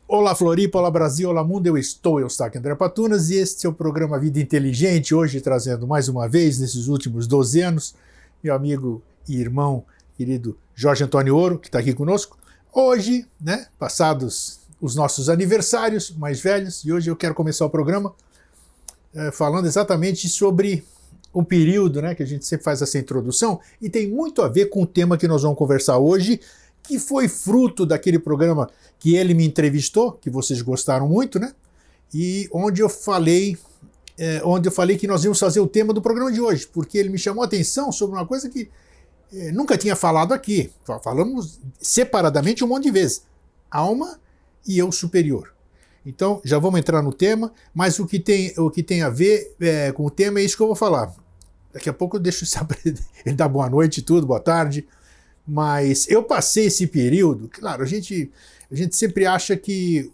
Olá Floripa, olá Brasil, olá mundo, eu Eustáquio André Patunas e este é o programa Vida Inteligente, hoje trazendo mais uma vez, nesses últimos 12 anos, meu amigo e irmão querido Jorge Antônio Ouro, que está aqui conosco. Hoje, passados os nossos aniversários mais velhos, e hoje eu quero começar o programa falando exatamente sobre um período, que a gente sempre faz essa introdução, e tem muito a ver com o tema que nós vamos conversar hoje, que foi fruto daquele programa que ele me entrevistou, que vocês gostaram muito, e onde eu falei que nós íamos fazer o tema do programa de hoje, porque ele me chamou a atenção sobre uma coisa que nunca tinha falado aqui. Falamos separadamente um monte de vezes. Alma e eu superior. Então, já vamos entrar no tema, mas o que tem a ver com o tema é isso que eu vou falar. Daqui a pouco eu deixo ele dar boa noite e tudo, boa tarde. Mas eu passei esse período, claro, a gente sempre acha que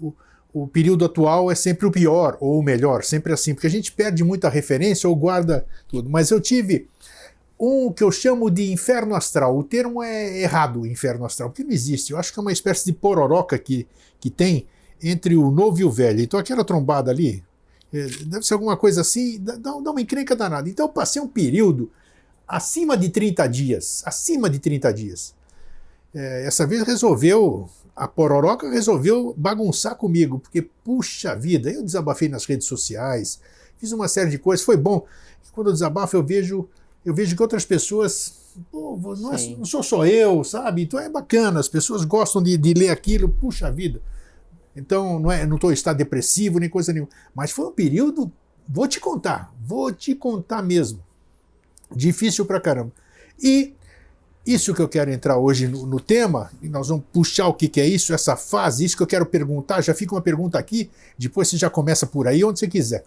o período atual é sempre o pior, ou o melhor, sempre assim, porque a gente perde muita referência ou guarda tudo. Mas eu tive um que eu chamo de inferno astral. O termo é errado, inferno astral, porque não existe. Eu acho que é uma espécie de pororoca que tem entre o novo e o velho. Então aquela trombada ali, deve ser alguma coisa assim, dá uma encrenca danada. Então eu passei um período acima de 30 dias. Essa vez a pororoca resolveu bagunçar comigo, porque, puxa vida, eu desabafei nas redes sociais, fiz uma série de coisas, foi bom. Quando eu desabafo, eu vejo que outras pessoas, não sou só eu, sabe? Então é bacana, as pessoas gostam de ler aquilo, puxa vida. Então não estou em estado depressivo, nem coisa nenhuma. Mas foi um período, vou te contar mesmo. Difícil pra caramba. E isso que eu quero entrar hoje no tema, e nós vamos puxar o que é isso, essa fase, isso que eu quero perguntar, já fica uma pergunta aqui, depois você já começa por aí, onde você quiser.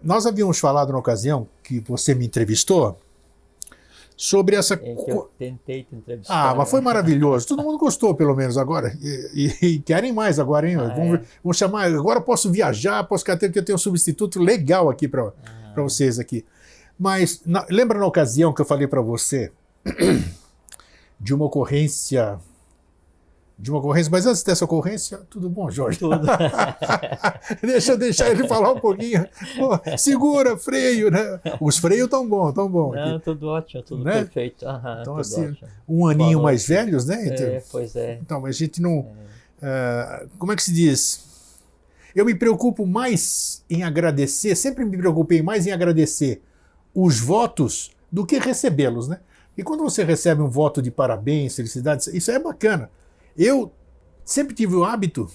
Nós havíamos falado na ocasião que você me entrevistou sobre essa... Eu tentei te entrevistar. Mas foi maravilhoso. Todo mundo gostou, pelo menos, agora. E querem mais agora, hein? Vamos chamar... Agora eu posso viajar, porque eu tenho um substituto legal aqui para vocês aqui. Mas lembra na ocasião que eu falei para você de uma ocorrência, mas antes dessa ocorrência, tudo bom, Jorge? Tudo. Deixa eu deixar ele falar um pouquinho. Pô, segura, freio, Os freios tão bom. Não, tudo ótimo, tudo perfeito. Então, tudo assim, ótimo. um aninho mais velhos, Pois é. Então, mas a gente não... como é que se diz? Eu me preocupo mais em agradecer, sempre me preocupei mais em agradecer os votos do que recebê-los, E quando você recebe um voto de parabéns, felicidades, isso é bacana. Eu sempre tive o hábito,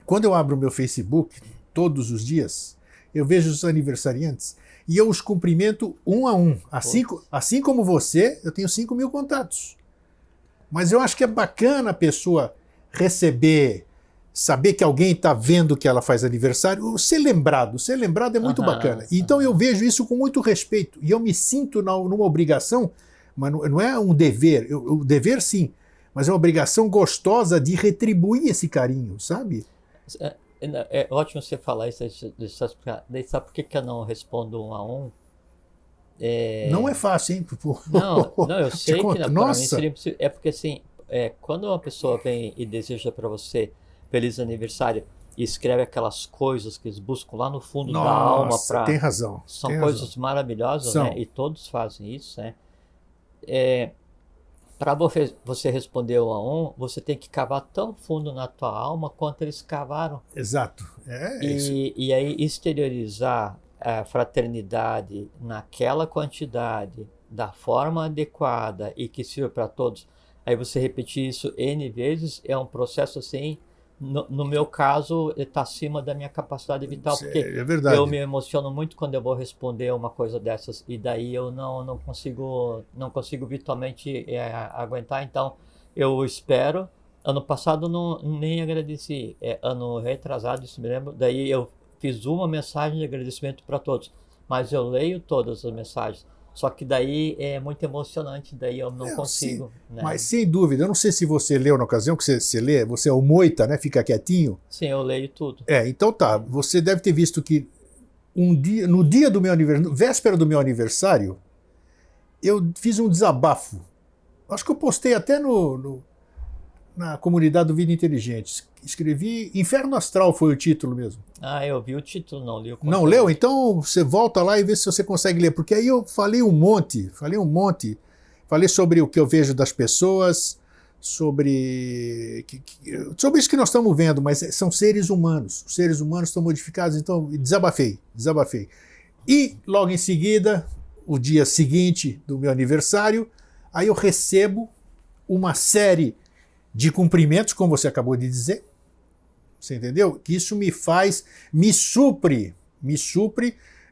quando eu abro o meu Facebook, todos os dias, eu vejo os aniversariantes e eu os cumprimento um a um. Assim como você, eu tenho 5 mil contatos. Mas eu acho que é bacana a pessoa saber que alguém está vendo que ela faz aniversário, ser lembrado é muito bacana. Então eu vejo isso com muito respeito e eu me sinto numa obrigação, mas não é um dever, o dever sim, mas é uma obrigação gostosa de retribuir esse carinho, sabe? É ótimo você falar isso, sabe por que eu não respondo um a um? Não é fácil, hein? Não, eu sei que para mim Nossa. seria possível. É porque assim, quando uma pessoa vem e deseja para você feliz aniversário e escreve aquelas coisas que eles buscam lá no fundo da alma para... Tem razão. São coisas maravilhosas, E todos fazem isso, Para você responder um a um, você tem que cavar tão fundo na tua alma quanto eles cavaram. Exato. E aí exteriorizar a fraternidade naquela quantidade, da forma adequada e que sirva para todos. Aí você repetir isso N vezes é um processo assim... No meu caso, está acima da minha capacidade vital, porque eu me emociono muito quando eu vou responder uma coisa dessas, e daí eu não consigo virtualmente aguentar, então eu espero. Ano passado nem agradeci, ano retrasado, isso me lembro, daí eu fiz uma mensagem de agradecimento para todos, mas eu leio todas as mensagens. Só que daí é muito emocionante, daí eu não consigo. Mas sem dúvida, eu não sei se você leu na ocasião que você lê, você é o moita, fica quietinho. Sim, eu leio tudo. Então tá, você deve ter visto que no dia do meu aniversário, véspera do meu aniversário, eu fiz um desabafo. Acho que eu postei até na comunidade do Vida Inteligente, Escrevi Inferno Astral, foi o título mesmo. Ah, eu vi o título, não li o conteúdo. Não leu? Então você volta lá e vê se você consegue ler, porque aí eu falei um monte. Falei sobre o que eu vejo das pessoas, sobre isso que nós estamos vendo, mas são seres humanos. Os seres humanos estão modificados, então desabafei. E logo em seguida, o dia seguinte do meu aniversário, aí eu recebo uma série de cumprimentos, como você acabou de dizer. Você entendeu? Que isso me supre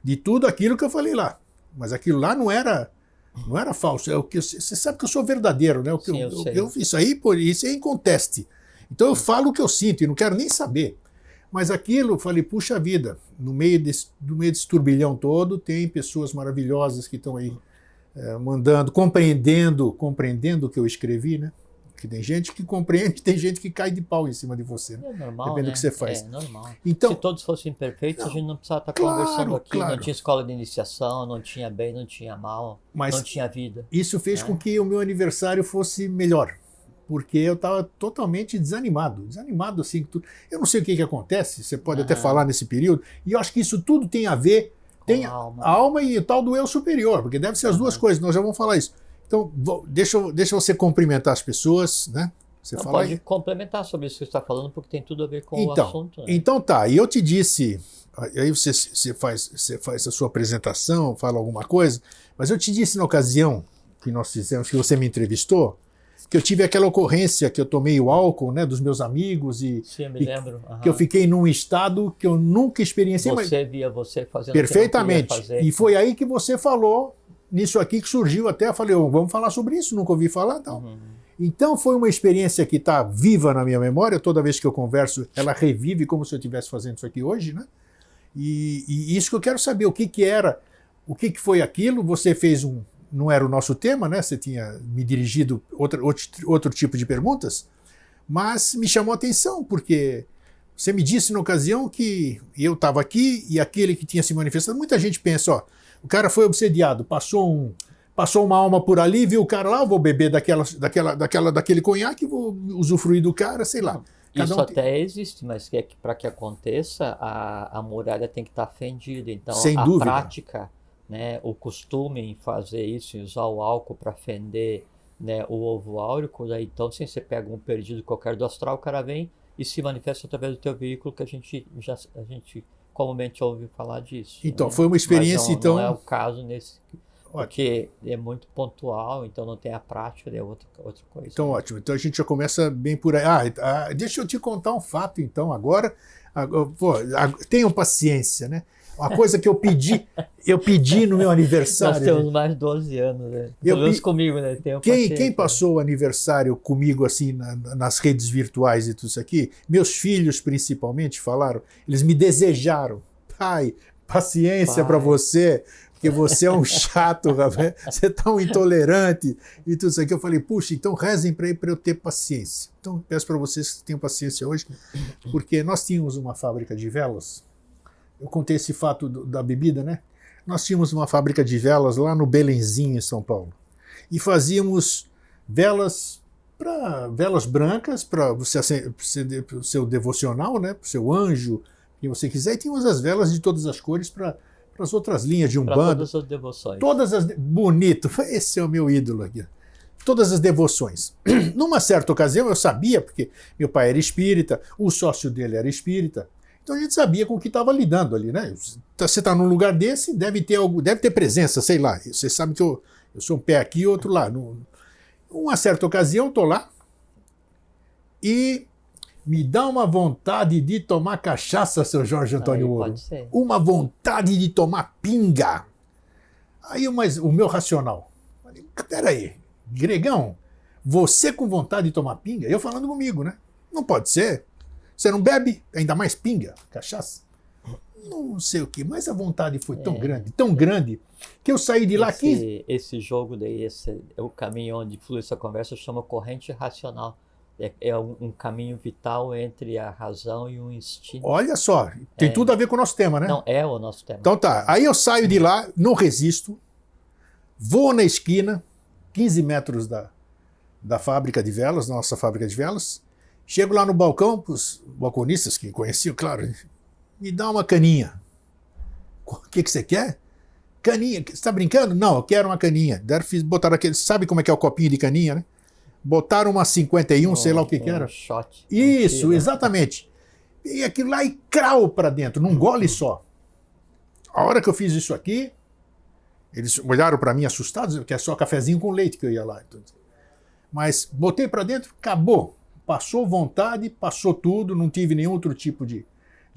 de tudo aquilo que eu falei lá. Mas aquilo lá não era falso. Você sabe que eu sou verdadeiro, né? Sim, eu sei. Isso é inconteste. Então eu falo o que eu sinto e não quero nem saber. Mas aquilo, eu falei, puxa vida, no meio desse turbilhão todo, tem pessoas maravilhosas que estão aí mandando, compreendendo o que eu escrevi, né? Que tem gente que compreende, tem gente que cai de pau em cima de você. Né? É normal, depende do que você faz. É normal. Então, se todos fossem perfeitos, a gente não precisava estar conversando aqui. Claro. Não tinha escola de iniciação, não tinha bem, não tinha mal, mas não tinha vida. Isso fez com que o meu aniversário fosse melhor. Porque eu estava totalmente desanimado assim. Eu não sei o que acontece, você pode até falar nesse período, e eu acho que isso tudo tem a ver, tem a alma e o tal do eu superior, porque deve ser as duas coisas, nós já vamos falar isso. Então, deixa você cumprimentar as pessoas, né? Você pode complementar sobre isso que você está falando, porque tem tudo a ver com o assunto. Né? Então tá, e eu te disse, aí você faz a sua apresentação, fala alguma coisa, mas eu te disse na ocasião que nós fizemos, que você me entrevistou, que eu tive aquela ocorrência que eu tomei o álcool, né, dos meus amigos e, sim, eu me lembro. Que eu fiquei num estado que eu nunca experienciei. Via você fazendo perfeitamente. O que não queria fazer. E foi aí que você falou nisso aqui que surgiu até, eu falei, vamos falar sobre isso, nunca ouvi falar, não. Então foi uma experiência que está viva na minha memória, toda vez que eu converso, ela revive como se eu estivesse fazendo isso aqui hoje, né? E isso que eu quero saber, o que era, o que foi aquilo, você fez não era o nosso tema, né? Você tinha me dirigido outro tipo de perguntas, mas me chamou a atenção, porque você me disse na ocasião que eu estava aqui e aquele que tinha se manifestado, muita gente pensa, o cara foi obsediado, passou uma alma por ali, viu o cara lá, vou beber daquele conhaque, vou usufruir do cara, sei lá. Isso até existe, mas para que aconteça, a muralha tem que estar fendida. Então, sem dúvida. Prática, né, o costume em fazer isso, em usar o álcool para fender, né, o ovo áurico, daí, então, se você pega um perdido qualquer do astral, o cara vem e se manifesta através do teu veículo, que a gente comumente ouve falar disso. Então, né? foi uma experiência, mas não é o caso nesse... Porque é muito pontual, então não tem a prática, é outra coisa. Então, ótimo. Então a gente já começa bem por aí. Deixa eu te contar um fato, então, agora. Tenham paciência, né? Uma coisa que eu pedi no meu aniversário. Nós temos mais de 12 anos, né? Pelo menos comigo, né? Quem passou o aniversário comigo, assim, nas redes virtuais e tudo isso aqui, meus filhos principalmente falaram, eles me desejaram. Pai, paciência para você. Porque você é um chato, rapaz, você é tão intolerante e tudo isso aqui. Eu falei, puxa, então rezem para eu ter paciência. Então peço para vocês que tenham paciência hoje, porque nós tínhamos uma fábrica de velas. Eu contei esse fato da bebida, né? Nós tínhamos uma fábrica de velas lá no Belenzinho, em São Paulo. E fazíamos velas brancas para você acender para o seu devocional, né? Para o seu anjo, quem você quiser. E tínhamos as velas de todas as cores para as outras linhas de Umbanda. Todas as devoções. Bonito, esse é o meu ídolo aqui. Todas as devoções. Numa certa ocasião eu sabia, porque meu pai era espírita, o sócio dele era espírita, então a gente sabia com o que estava lidando ali, né? Você está num lugar desse, deve ter presença, sei lá. Você sabe que eu sou um pé aqui e outro lá. Numa certa ocasião eu estou lá e me dá uma vontade de tomar cachaça, seu Jorge Antônio Ouro. Pode ser. Uma vontade de tomar pinga. Aí o meu racional. Falei, peraí, Gregão, você com vontade de tomar pinga? Eu falando comigo, né? Não pode ser. Você não bebe, ainda mais pinga, cachaça? Não sei o que, mas a vontade foi tão grande, que eu saí de lá 15... Esse jogo daí, o caminho onde flui essa conversa, chama corrente racional. É um caminho vital entre a razão e o instinto. Olha só, tem tudo a ver com o nosso tema, né? Não, é o nosso tema. Então tá, aí eu saio de lá, não resisto, vou na esquina, 15 metros da fábrica de velas, nossa fábrica de velas, Chego lá no balcão, os balconistas que conheciam, claro, me dá uma caninha. O que você quer? Caninha. Você está brincando? Não, eu quero uma caninha. Botaram aquele, sabe como é que é o copinho de caninha, né? Botaram uma 51, sei lá o que era. Shot. Isso, exatamente. E aquilo lá e crau para dentro, num gole só. A hora que eu fiz isso aqui, eles olharam para mim assustados, que é só cafezinho com leite que eu ia lá. Mas botei para dentro, acabou. Passou vontade, passou tudo, não tive nenhum outro tipo de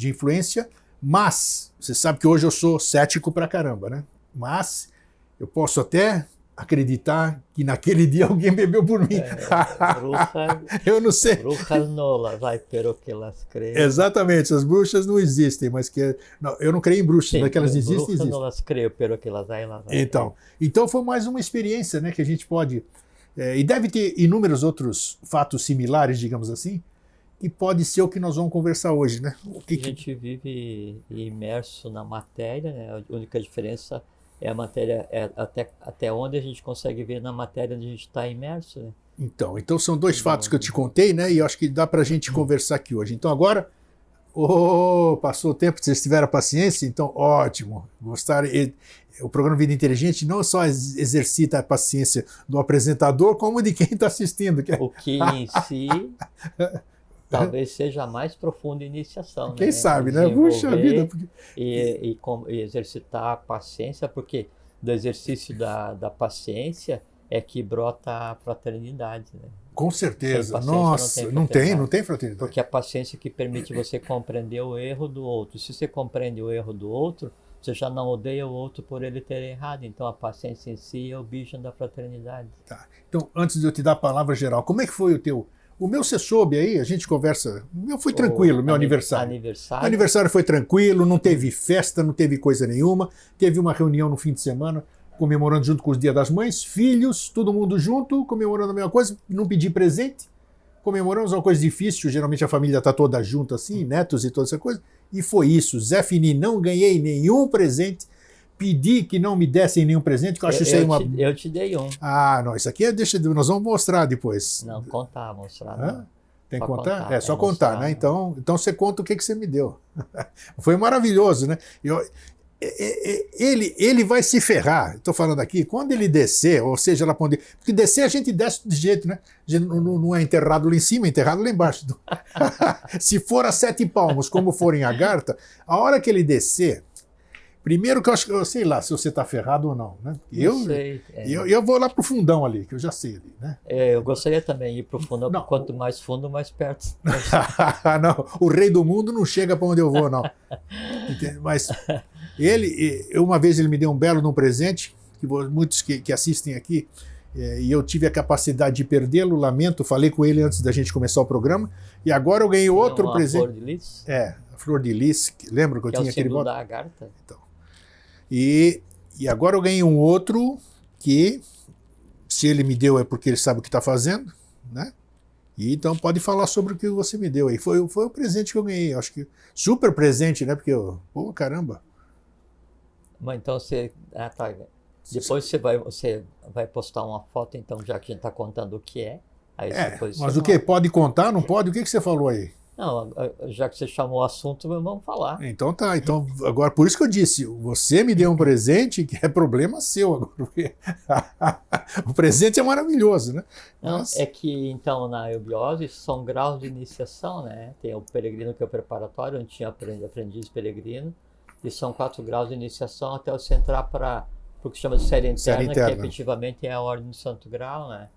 influência. Mas, você sabe que hoje eu sou cético pra caramba, né? Mas eu posso até acreditar que naquele dia alguém bebeu por mim. Eu não sei. Brujas no las hay, pero que las creen. Exatamente, as bruxas não existem, mas que... Não, eu não creio em bruxas, mas que elas existem, existem. Brujas no las creo, pero que las hay, las hay. Então foi mais uma experiência, né, que a gente pode... e deve ter inúmeros outros fatos similares, digamos assim, e pode ser o que nós vamos conversar hoje, né? A gente vive imerso na matéria, né? A única diferença é a matéria, até onde a gente consegue ver na matéria onde a gente está imerso, né? Então são dois fatos que eu te contei, né? E eu acho que dá para a gente conversar aqui hoje. Então agora, passou o tempo, vocês tiveram paciência, então ótimo. Gostaram? O programa Vida Inteligente não só exercita a paciência do apresentador, como de quem está assistindo. O que em si talvez seja a mais profunda iniciação. Quem sabe, né? Puxa vida. E exercitar a paciência, porque do exercício da paciência é que brota a fraternidade, né? Com certeza. Nossa, não tem fraternidade. Porque a paciência que permite você compreender o erro do outro. Se você compreende o erro do outro, você já não odeia o outro por ele ter errado. Então a paciência em si é o bicho da fraternidade. Tá. Então, antes de eu te dar a palavra geral, como é que foi o teu... O meu você soube aí, a gente conversa... O meu foi tranquilo, meu aniversário. O aniversário foi tranquilo, não teve festa, não teve coisa nenhuma. Teve uma reunião no fim de semana, comemorando junto com os Dias das Mães, filhos, todo mundo junto, comemorando a mesma coisa, não pedi presente. Comemoramos uma coisa difícil, geralmente a família está toda junto assim, netos e toda essa coisa. E foi isso, Zé Fini, não ganhei nenhum presente. Pedi que não me dessem nenhum presente, que eu acho isso aí uma... Eu te dei um. Ah, não, isso aqui nós vamos mostrar depois. Não, mostrar. Não. Tem que contar? É só contar, né? Então você conta o que você me deu. Foi maravilhoso, né? Ele vai se ferrar, estou falando aqui, quando ele descer, ou seja, lá onde... Porque descer a gente desce de jeito, né? A gente não é enterrado lá em cima, é enterrado lá embaixo. Se for a 7 palmos, como for em Agartha, a hora que ele descer... Primeiro que eu sei lá se você está ferrado ou não, né? Eu vou lá pro fundão ali, que eu já sei ali, né? Eu gostaria também de ir pro fundão, porque quanto mais fundo, mais perto. Não, o rei do mundo não chega para onde eu vou, não. Mas uma vez ele me deu um belo presente, que muitos que assistem aqui, e eu tive a capacidade de perdê-lo, lamento, falei com ele antes da gente começar o programa, e agora eu ganhei outro presente. Flor de lis? A flor de lis, lembra que eu tinha aquele símbolo da Agartha? Então. E agora eu ganhei um outro que, se ele me deu é porque ele sabe o que está fazendo, né? E então pode falar sobre o que você me deu aí. Foi o presente que eu ganhei, acho que super presente, né? Porque caramba. Mas então você... Depois você vai postar uma foto, então, já que a gente está contando o que é. Aí mas o que? Pode contar, não pode? O que você falou aí? Não, já que você chamou o assunto, vamos falar. Então tá, agora por isso que eu disse, você me deu um presente que é problema seu agora. O presente é maravilhoso, né? Não, é que então na eubiose são graus de iniciação, né? Tem o peregrino que é o preparatório, onde tinha aprendiz peregrino, e são 4 graus de iniciação até você entrar para o que se chama de série interna, que efetivamente é a ordem do santo grau, né?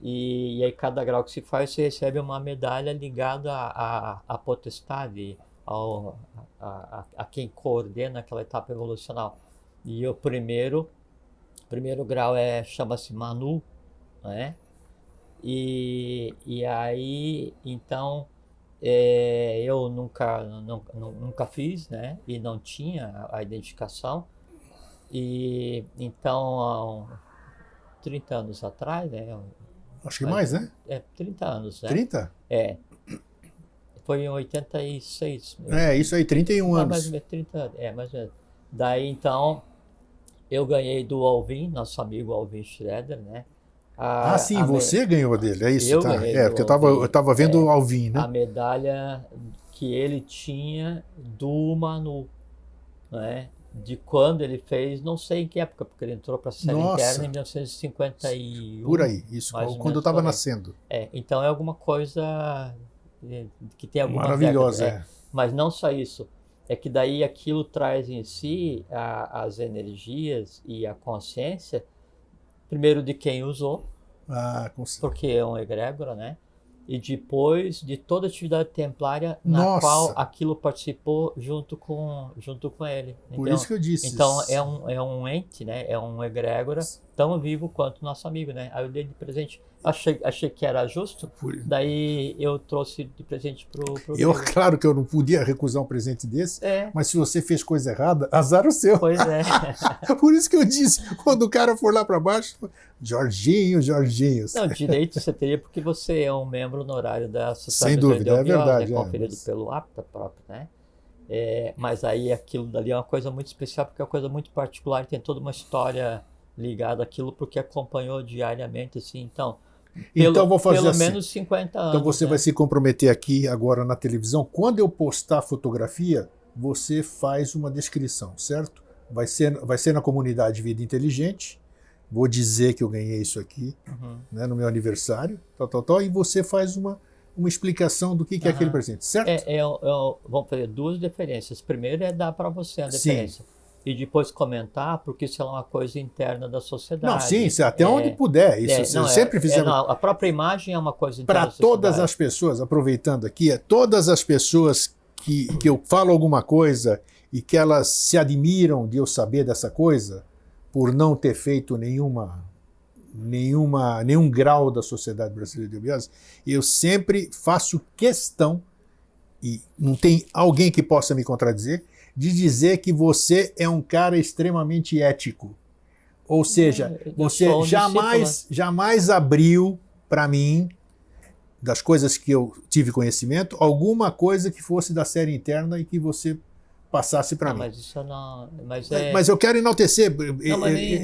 E aí cada grau que se faz, você recebe uma medalha ligada à potestade, a quem coordena aquela etapa evolucional. E o primeiro grau chama-se Manu, né? E aí, então, eu nunca fiz, né? E não tinha a identificação. E então, 30 anos atrás, né? Acho que mais, né? 30 anos, né? 30? Foi em 86. Isso aí, 31 anos. Mais ou menos 30 anos, mais ou menos. Daí, então, eu ganhei do Alvin, nosso amigo Alvin Schroeder, né? Sim, você ganhou dele, é isso? Eu Tá. ganhei Porque do eu Alvin. estava vendo o Alvin, né? A medalha que ele tinha do Manu, né? De quando ele fez, não sei em que época, porque ele entrou para a série interna em Nossa, 1951. por aí, isso, Mais ou quando eu menos estava por aí. nascendo. Então é alguma coisa que tem algumas Maravilhosa, décadas. Mas não só isso. É que daí aquilo traz em si as energias e a consciência, primeiro de quem usou, porque é um egrégora, né? E depois de toda a atividade templária na Nossa. qual aquilo participou junto com ele. Por isso que eu disse. Então é um ente, né? É um egrégora tão vivo quanto nosso amigo, né? Aí eu dei de presente. Achei que era justo, daí eu trouxe de presente pro Claro que eu não podia recusar um presente desse, mas se você fez coisa errada, azar o seu. Pois é. Por isso que eu disse, quando o cara for lá para baixo, Jorginho. Não, direito você teria porque você é um membro honorário da Sociedade Sem dúvida, é verdade. Conferido pelo APTA próprio, né? Mas aí aquilo dali é uma coisa muito especial, porque é uma coisa muito particular, tem toda uma história ligada àquilo, porque acompanhou diariamente, assim, então vou fazer pelo assim. menos 50 anos. Então você vai se comprometer aqui agora na televisão. Quando eu postar a fotografia, você faz uma descrição, certo? Vai ser na comunidade Vida Inteligente. Vou dizer que eu ganhei isso aqui, né, no meu aniversário, e você faz uma explicação do que é aquele presente, certo? Vamos fazer duas deferências. Primeiro é dar para você a deferência. Sim. E depois comentar, porque isso é uma coisa interna da sociedade. Não, sim, até onde puder. Isso sempre fizemos. A própria imagem é uma coisa interna da sociedade. Para todas as pessoas, aproveitando aqui, todas as pessoas que eu falo alguma coisa e que elas se admiram de eu saber dessa coisa, por não ter feito nenhum grau da Sociedade Brasileira de Eubiose, eu sempre faço questão, e não tem alguém que possa me contradizer, de dizer que você é um cara extremamente ético. Ou seja, você jamais abriu para mim, das coisas que eu tive conhecimento, alguma coisa que fosse da série interna e que você passasse para mim. Mas isso não. Mas eu quero enaltecer.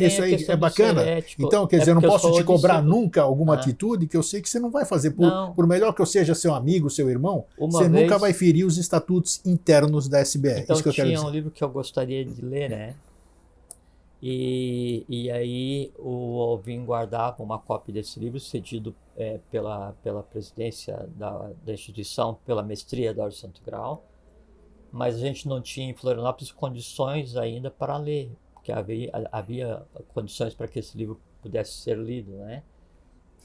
Isso aí é bacana. Então, quer dizer, eu não posso te cobrar nunca alguma atitude que eu sei que você não vai fazer. Por melhor que eu seja seu amigo, seu irmão, você nunca vai ferir os estatutos internos da SBE. Então, isso que eu quero dizer. Tinha um livro que eu gostaria de ler, né? E aí o Alvin guardava uma cópia desse livro, cedido pela presidência da instituição, pela mestria da Ordem Santo Grau. Mas a gente não tinha em Florianópolis condições ainda para ler, porque havia condições para que esse livro pudesse ser lido, né?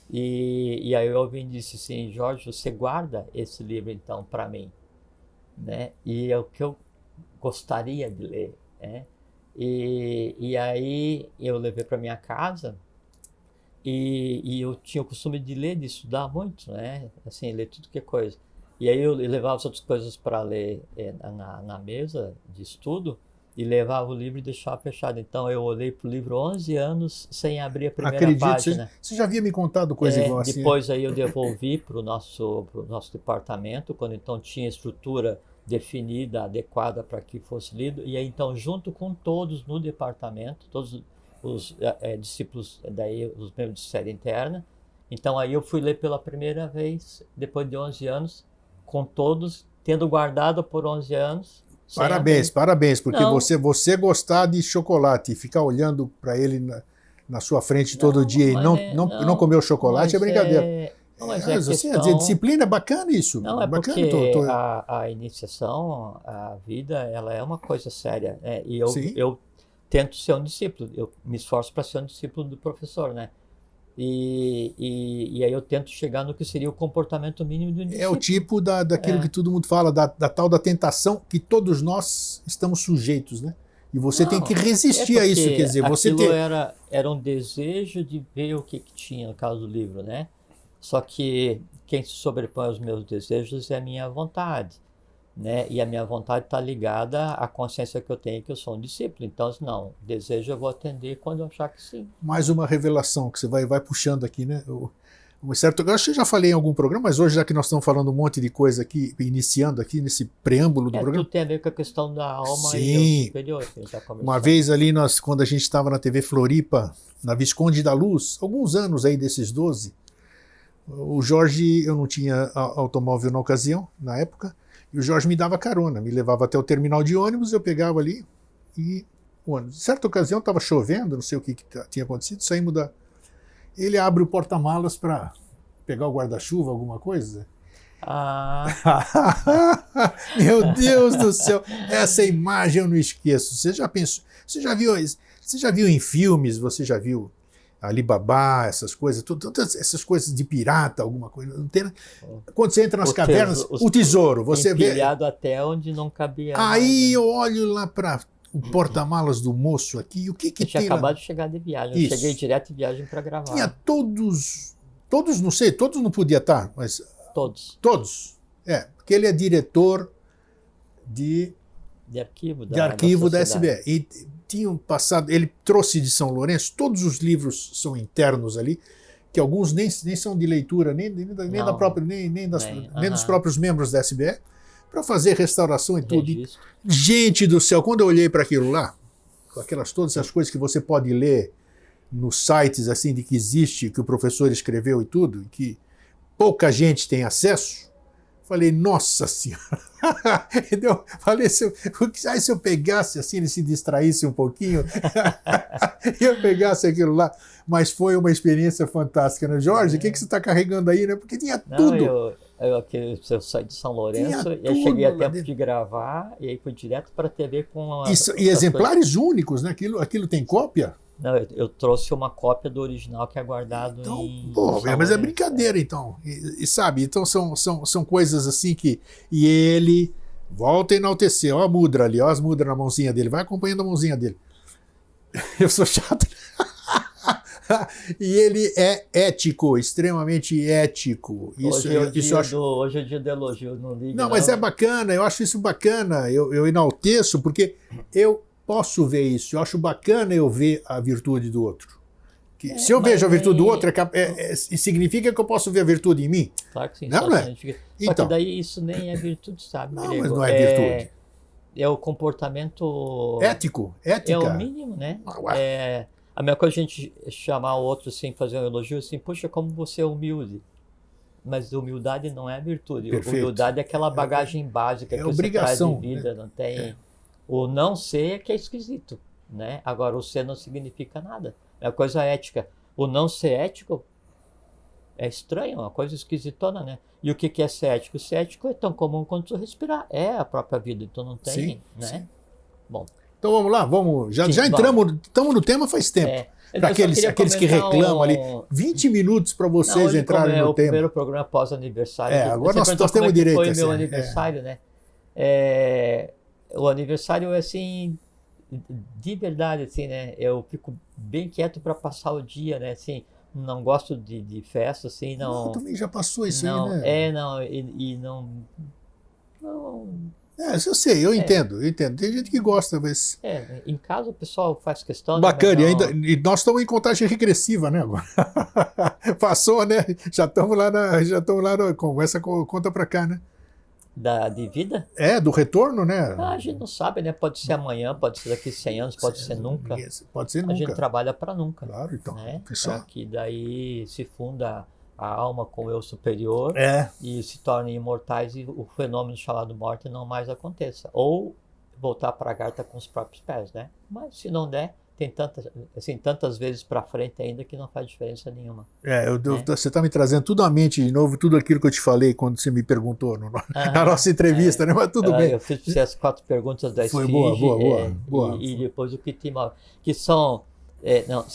E aí o Alvin disse assim: Jorge, você guarda esse livro então para mim, né? E é o que eu gostaria de ler, né? E aí eu levei para minha casa e eu tinha o costume de ler, de estudar muito, né? Assim, ler tudo que é coisa. E aí eu levava as outras coisas para ler na mesa de estudo e levava o livro e deixava fechado. Então eu olhei para o livro 11 anos sem abrir a primeira página. Você já havia me contado coisa igual assim. Depois aí eu devolvi para o nosso departamento, quando então tinha estrutura definida, adequada para que fosse lido. E aí então, junto com todos no departamento, todos os discípulos, daí os membros de série interna, então aí eu fui ler pela primeira vez, depois de 11 anos, com todos, tendo guardado por 11 anos. Parabéns, porque você gostar de chocolate e ficar olhando para ele na sua frente todo dia e não comer o chocolate é brincadeira. Disciplina é bacana isso. Não, é bacana, porque a iniciação, a vida, ela é uma coisa séria. E eu tento ser um discípulo, eu me esforço para ser um discípulo do professor, né? E aí eu tento chegar no que seria o comportamento mínimo do discípulo. É o tipo daquilo que todo mundo fala, da tal da tentação que todos nós estamos sujeitos, né? E você tem que resistir a isso, quer dizer, você era um desejo de ver o que tinha no caso do livro, né? Só que quem se sobrepõe aos meus desejos é a minha vontade, né? E a minha vontade está ligada à consciência que eu tenho que eu sou um discípulo. Então, não, desejo eu vou atender quando eu achar que sim. Mais uma revelação que você vai puxando aqui, né? Eu acho que eu já falei em algum programa, mas hoje, já que nós estamos falando um monte de coisa aqui, iniciando aqui nesse preâmbulo do programa. Tudo tem a ver com a questão da alma Sim. e o superior. Que já Uma vez ali, quando a gente estava na TV Floripa, na Visconde da Luz, alguns anos aí desses 12, o Jorge, eu não tinha automóvel na ocasião, na época, e o Jorge me dava carona, me levava até o terminal de ônibus, eu pegava ali e o ônibus. Certa ocasião estava chovendo, não sei o que tinha acontecido, saímos da... Ele abre o porta-malas para pegar o guarda-chuva, alguma coisa. Meu Deus do céu, essa imagem eu não esqueço. Você já pensou, você já viu em filmes, você já viu Alibaba, essas coisas, todas essas coisas de pirata, alguma coisa. Não tem, quando você entra nas cavernas, o tesouro, você vê. Empilhado até onde não cabia. Aí eu olho lá para o porta-malas do moço aqui, o que tinha tem lá? acabado de chegar de viagem. Eu cheguei direto de viagem para gravar. Tinha todos, não sei, todos não podia estar, mas todos. Porque ele é diretor de arquivo da SBE. E tinham passado, ele trouxe de São Lourenço, todos os livros são internos ali, que alguns nem são de leitura, nem da própria, nem dos próprios membros da SBE, para fazer restauração e tudo. E, gente do céu, quando eu olhei para aquilo lá, com todas as coisas que você pode ler nos sites assim de que existe, que o professor escreveu e tudo, e que pouca gente tem acesso, falei, nossa senhora, entendeu? Falei, se eu pegasse assim, ele se distraísse um pouquinho, eu pegasse aquilo lá, mas foi uma experiência fantástica, né? Jorge, o que você está carregando aí, né? Porque tinha tudo. Eu saí de São Lourenço, e aí cheguei a tempo de gravar, e aí fui direto para a TV com... E exemplares únicos, né? Aquilo tem cópia? Não, eu trouxe uma cópia do original que é guardado em... Mas é brincadeira, então. E sabe, então são coisas assim que... E ele volta a enaltecer. Ó a mudra ali, ó as mudras na mãozinha dele. Vai acompanhando a mãozinha dele. Eu sou chato. E ele é ético, extremamente ético. Hoje é o dia do elogio, não liga. Não, mas é bacana, eu acho isso bacana. Eu enalteço, porque eu posso ver isso. Eu acho bacana eu ver a virtude do outro. Se eu vejo a virtude do outro, significa que eu posso ver a virtude em mim? Claro que sim. Não é? Só que daí isso nem é virtude, sabe? Não, mas não é virtude. É o comportamento... Ético, ética. É o mínimo, né? A mesma coisa a gente chamar o outro assim, fazer um elogio assim, poxa, como você é humilde. Mas humildade não é virtude. Perfeito. Humildade é aquela bagagem básica que obrigação, você traz de vida, não tem... O não ser é que é esquisito, né? Agora, o ser não significa nada. É uma coisa ética. O não ser ético é estranho, é uma coisa esquisitona, né? E o que é ser ético? Ser ético é tão comum quanto respirar. É a própria vida, então não tem, sim, né? Sim. Bom. Então vamos lá, já entramos, estamos no tema faz tempo. Para aqueles que reclamam ali, 20 minutos para vocês entrarem no tema. É o primeiro programa pós-aniversário. Agora nós temos direito. Foi meu aniversário, né? O aniversário, assim, de verdade, assim, né? Eu fico bem quieto para passar o dia, né? Assim, não gosto de festa, assim, não... Não, também já passou isso não, aí, né? Eu sei, eu entendo. Tem gente que gosta, mas... em casa o pessoal faz questão... Bacana, e nós estamos em contagem regressiva, né, agora? Passou, né? Já estamos lá conta pra cá, né? De vida? Do retorno, né? A gente não sabe, né? Pode ser amanhã, pode ser daqui 100 anos, pode ser nunca. Pode ser nunca. A gente trabalha para nunca. Claro, então. Né? Para que daí se funda a alma com o eu superior e se tornem imortais e o fenômeno chamado morte não mais aconteça. Ou voltar para a garta com os próprios pés, né? Mas se não der, tem tantas vezes para frente ainda que não faz diferença nenhuma. Você está me trazendo tudo à mente de novo, tudo aquilo que eu te falei quando você me perguntou na nossa entrevista, né? Mas tudo bem. Eu fiz você as 4 perguntas da Esfinge. Foi boa. E depois o que te move. Que são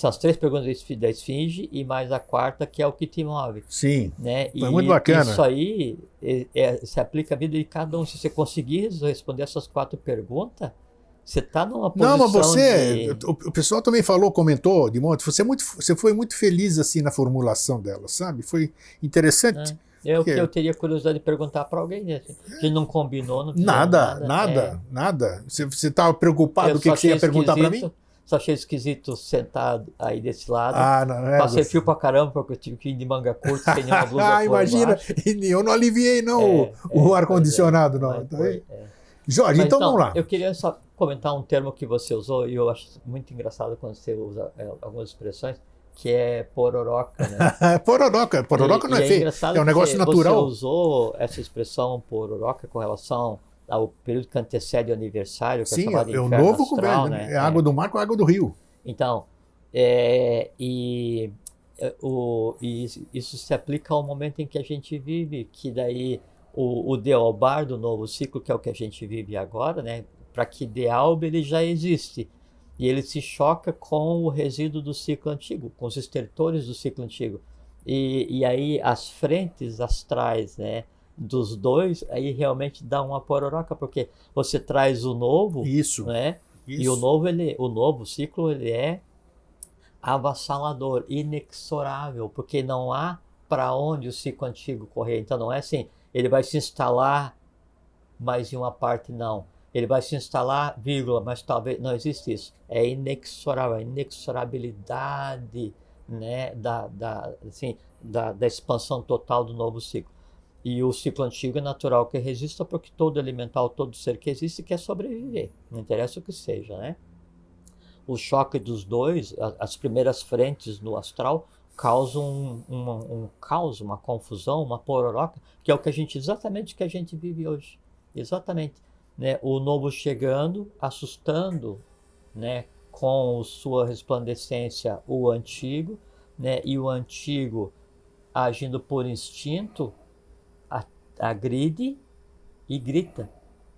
as 3 perguntas da Esfinge e mais a 4ª, que é o que te move. Sim, né? Foi muito bacana. Isso aí se aplica à vida de cada um. Se você conseguir responder essas 4 perguntas, você está numa posição. Não, mas o pessoal também comentou de monte. Você foi muito feliz assim na formulação dela, sabe? Foi interessante. O que eu teria curiosidade de perguntar para alguém, né? A gente não combinou, não nada. Você estava preocupado o que você ia perguntar para mim? Só achei esquisito sentado aí desse lado. Não é? Passei fio pra caramba, porque eu tive que ir de manga curta, sem nenhuma blusa por Imagina, baixo. e eu não aliviei não o ar-condicionado, não. Mas foi, é. Jorge, Mas, então vamos lá. eu queria só comentar um termo que você usou, e eu acho muito engraçado quando você usa algumas expressões, que é pororoca, né? Pororoca não é feio, é um negócio natural. Você usou essa expressão pororoca com relação ao período que antecede o aniversário, que Sim, é chamado é o inferno novo com o astral, velho, né? é água do mar com água do rio. Então, isso se aplica ao momento em que a gente vive, que daí o Deobar do novo ciclo, que é o que a gente vive agora, né? Para que Dealba ele já existe. E ele se choca com o resíduo do ciclo antigo, com os estertores do ciclo antigo. E aí as frentes astrais, né, dos dois, aí realmente dá uma pororoca, porque você traz o novo, Isso. né? E o novo ciclo ele é avassalador, inexorável, porque não há para onde o ciclo antigo correr. Então não é assim, ele vai se instalar, mas em uma parte não. Ele vai se instalar, vírgula, mas talvez não existe isso. É inexorável, a inexorabilidade, né, da expansão total do novo ciclo. E o ciclo antigo é natural que resista, porque todo elemental, todo ser que existe quer sobreviver, não interessa o que seja, né? O choque dos dois, as primeiras frentes no astral, causam um caos, uma confusão, uma pororoca, que é exatamente o que a gente vive hoje. Exatamente. Né? O novo chegando, assustando, né, com sua resplandecência o antigo, né, e o antigo agindo por instinto, agride e grita,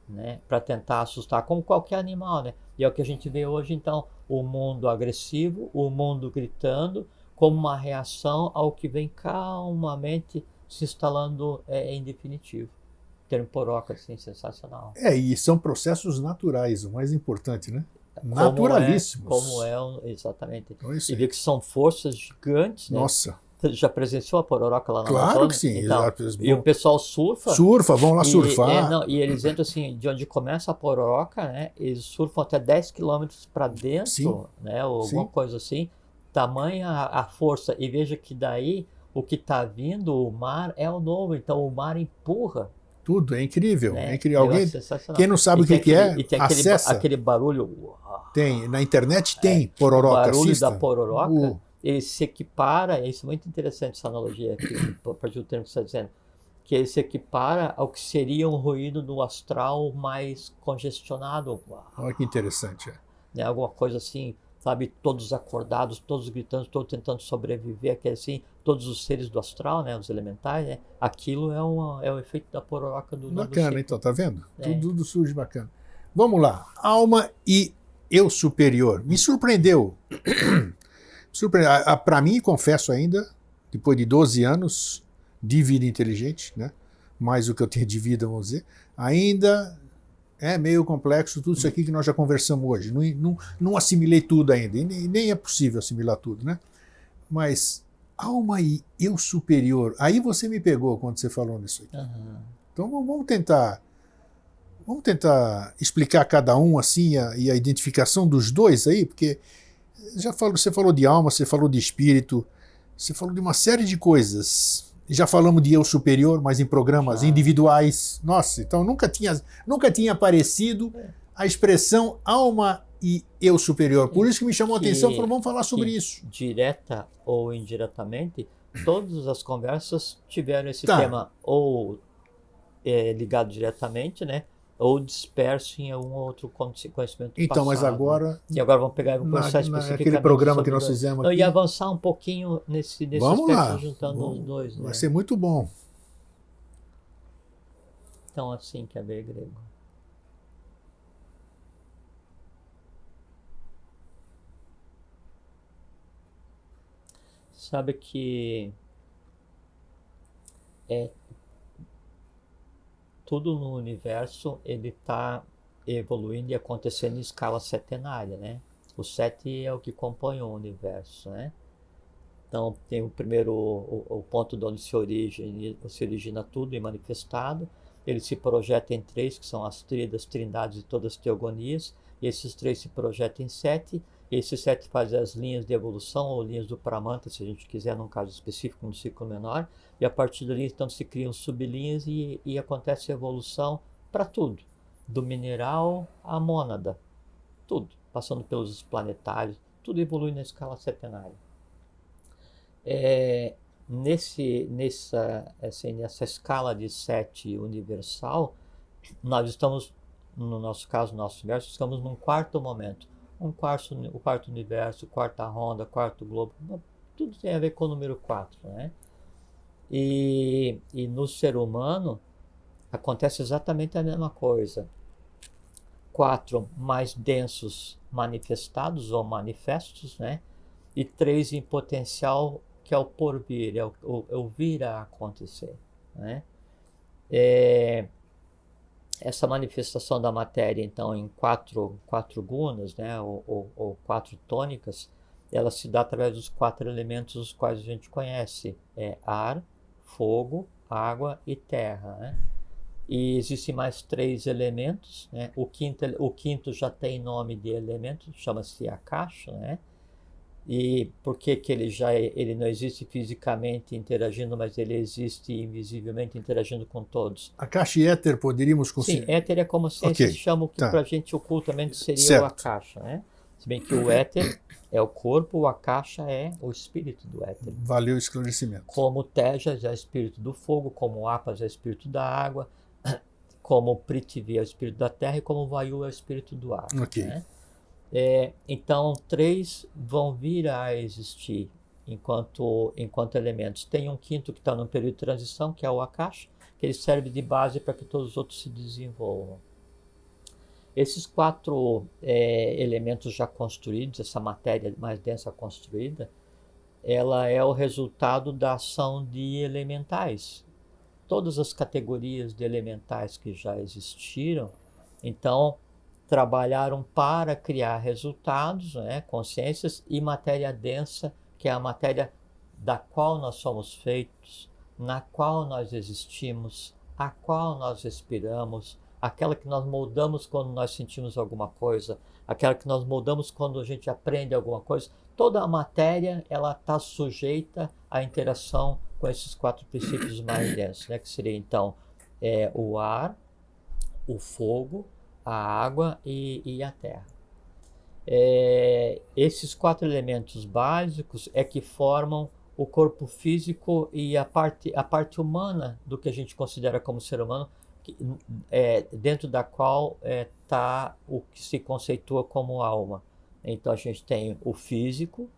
né, para tentar assustar, como qualquer animal, né? E é o que a gente vê hoje, então, o mundo agressivo, o mundo gritando, como uma reação ao que vem calmamente se instalando em definitivo. Termo poroca, assim, sensacional. E são processos naturais, o mais importante, né? Naturalíssimos. Exatamente. Então, e vê que são forças gigantes, né? Nossa. Você já presenciou a pororoca lá na Claro Amazônia? que sim. Então, e o pessoal surfa. Vão lá surfar. E eles entram assim, de onde começa a pororoca, né? Eles surfam até 10 quilômetros para dentro, sim, né? Ou alguma coisa assim. Tamanha a força. E veja que daí o que está vindo, o mar, é o novo. Então o mar empurra. Tudo, é incrível. Né? É incrível. Quem não sabe o que é, acessa. Aquele barulho. Tem, na internet tem pororoca. O barulho assista. da pororoca, ele se equipara, isso é muito interessante essa analogia aqui, a partir do termo que você está dizendo, que ele se equipara ao que seria um ruído do astral mais congestionado. Olha que interessante. Né? Alguma coisa assim, sabe, todos acordados, todos gritando, todos tentando sobreviver, aquele assim, todos os seres do astral, né, os elementais, né, aquilo é o efeito da pororoca do novo ciclo. Bacana, então, tá vendo? Tudo surge bacana. Vamos lá, alma e eu superior. Me surpreendeu. Para mim, confesso ainda, depois de 12 anos de vida inteligente, né, mais o que eu tenho de vida, vamos dizer, ainda é meio complexo tudo isso aqui que nós já conversamos hoje. Não assimilei tudo ainda, e nem é possível assimilar tudo, né? Mas alma e eu superior, aí você me pegou quando você falou nisso aqui. Então vamos tentar explicar cada um assim e a identificação dos dois aí, porque você falou de alma, você falou de espírito, você falou de uma série de coisas. Já falamos de eu superior, mas em programas individuais. Nossa, então nunca tinha aparecido a expressão alma e eu superior. Por isso que me chamou a atenção, falou, vamos falar sobre isso. Direta ou indiretamente, todas as conversas tiveram esse tema ou ligado diretamente, né? Ou disperso em algum outro conhecimento então, passado. Mas agora... Né? E agora vamos pegar e conversar especificamente aquele programa que nós fizemos aqui. E avançar um pouquinho nesse vamos aspecto, lá. juntando os dois. Vai né? ser muito bom. Então, assim que é ver grego. Sabe que tudo no universo ele está evoluindo e acontecendo em escala setenária, né? O 7 é o que compõe o universo, né? Então tem o primeiro, o ponto de onde se origina tudo e manifestado. Ele se projeta em 3, que são as tríades, trindades e todas as teogonias. E esses 3 se projetam em 7. Esse 7 faz as linhas de evolução ou linhas do Pramanta, se a gente quiser, num caso específico, no ciclo menor. E a partir dali, então, se criam sublinhas e acontece a evolução para tudo. Do mineral à mônada. Tudo. Passando pelos planetários. Tudo evolui na escala setenária. Nessa escala de 7 universal, nós estamos, no nosso caso, no nosso universo, estamos num quarto momento. O quarto universo, quarta ronda, quarto globo, tudo tem a ver com o número 4, né? E no ser humano acontece exatamente a mesma coisa. 4 mais densos manifestados ou manifestos, né? E 3 em potencial, que é o porvir, é o vir a acontecer, né? Essa manifestação da matéria, então, em quatro gunas, né, ou 4 tônicas, ela se dá através dos 4 elementos os quais a gente conhece, ar, fogo, água e terra, né? E existem mais 3 elementos, né? O quinto já tem nome de elemento, chama-se Akasha, né? E por que ele não existe fisicamente interagindo, mas ele existe invisivelmente interagindo com todos? Akasha e éter poderíamos Sim, considerar. éter é como ciências chamam, o que tá. para a gente ocultamente seria Certo. o Akasha, né? Se bem que o éter é o corpo, o Akasha é o espírito do éter. Valeu o esclarecimento. Como Tejas é o espírito do fogo, como Apas é o espírito da água, como Prithvi é o espírito da terra e como Vayu é o espírito do ar. Ok. Né? Então, 3 vão vir a existir enquanto elementos. Tem um quinto que está no período de transição, que é o Akasha, que ele serve de base para que todos os outros se desenvolvam. Esses 4 elementos já construídos, essa matéria mais densa construída, ela é o resultado da ação de elementais. Todas as categorias de elementais que já existiram, então, trabalharam para criar resultados, né, consciências, e matéria densa, que é a matéria da qual nós somos feitos, na qual nós existimos, a qual nós respiramos, aquela que nós moldamos quando nós sentimos alguma coisa, aquela que nós moldamos quando a gente aprende alguma coisa. Toda a matéria ela está sujeita à interação com esses 4 princípios mais densos, né, que seria então o ar, o fogo, a água e a terra. Esses 4 elementos básicos é que formam o corpo físico e a parte humana do que a gente considera como ser humano, dentro da qual está o que se conceitua como alma. Então a gente tem o físico,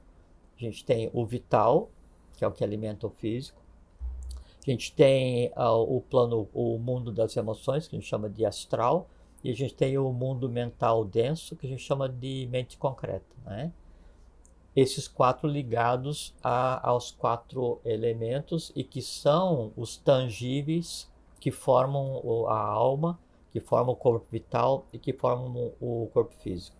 a gente tem o vital, que é o que alimenta o físico, a gente tem o mundo das emoções, que a gente chama de astral, e a gente tem o mundo mental denso, que a gente chama de mente concreta, né? Esses 4 ligados aos 4 elementos e que são os tangíveis que formam a alma, que formam o corpo vital e que formam o corpo físico.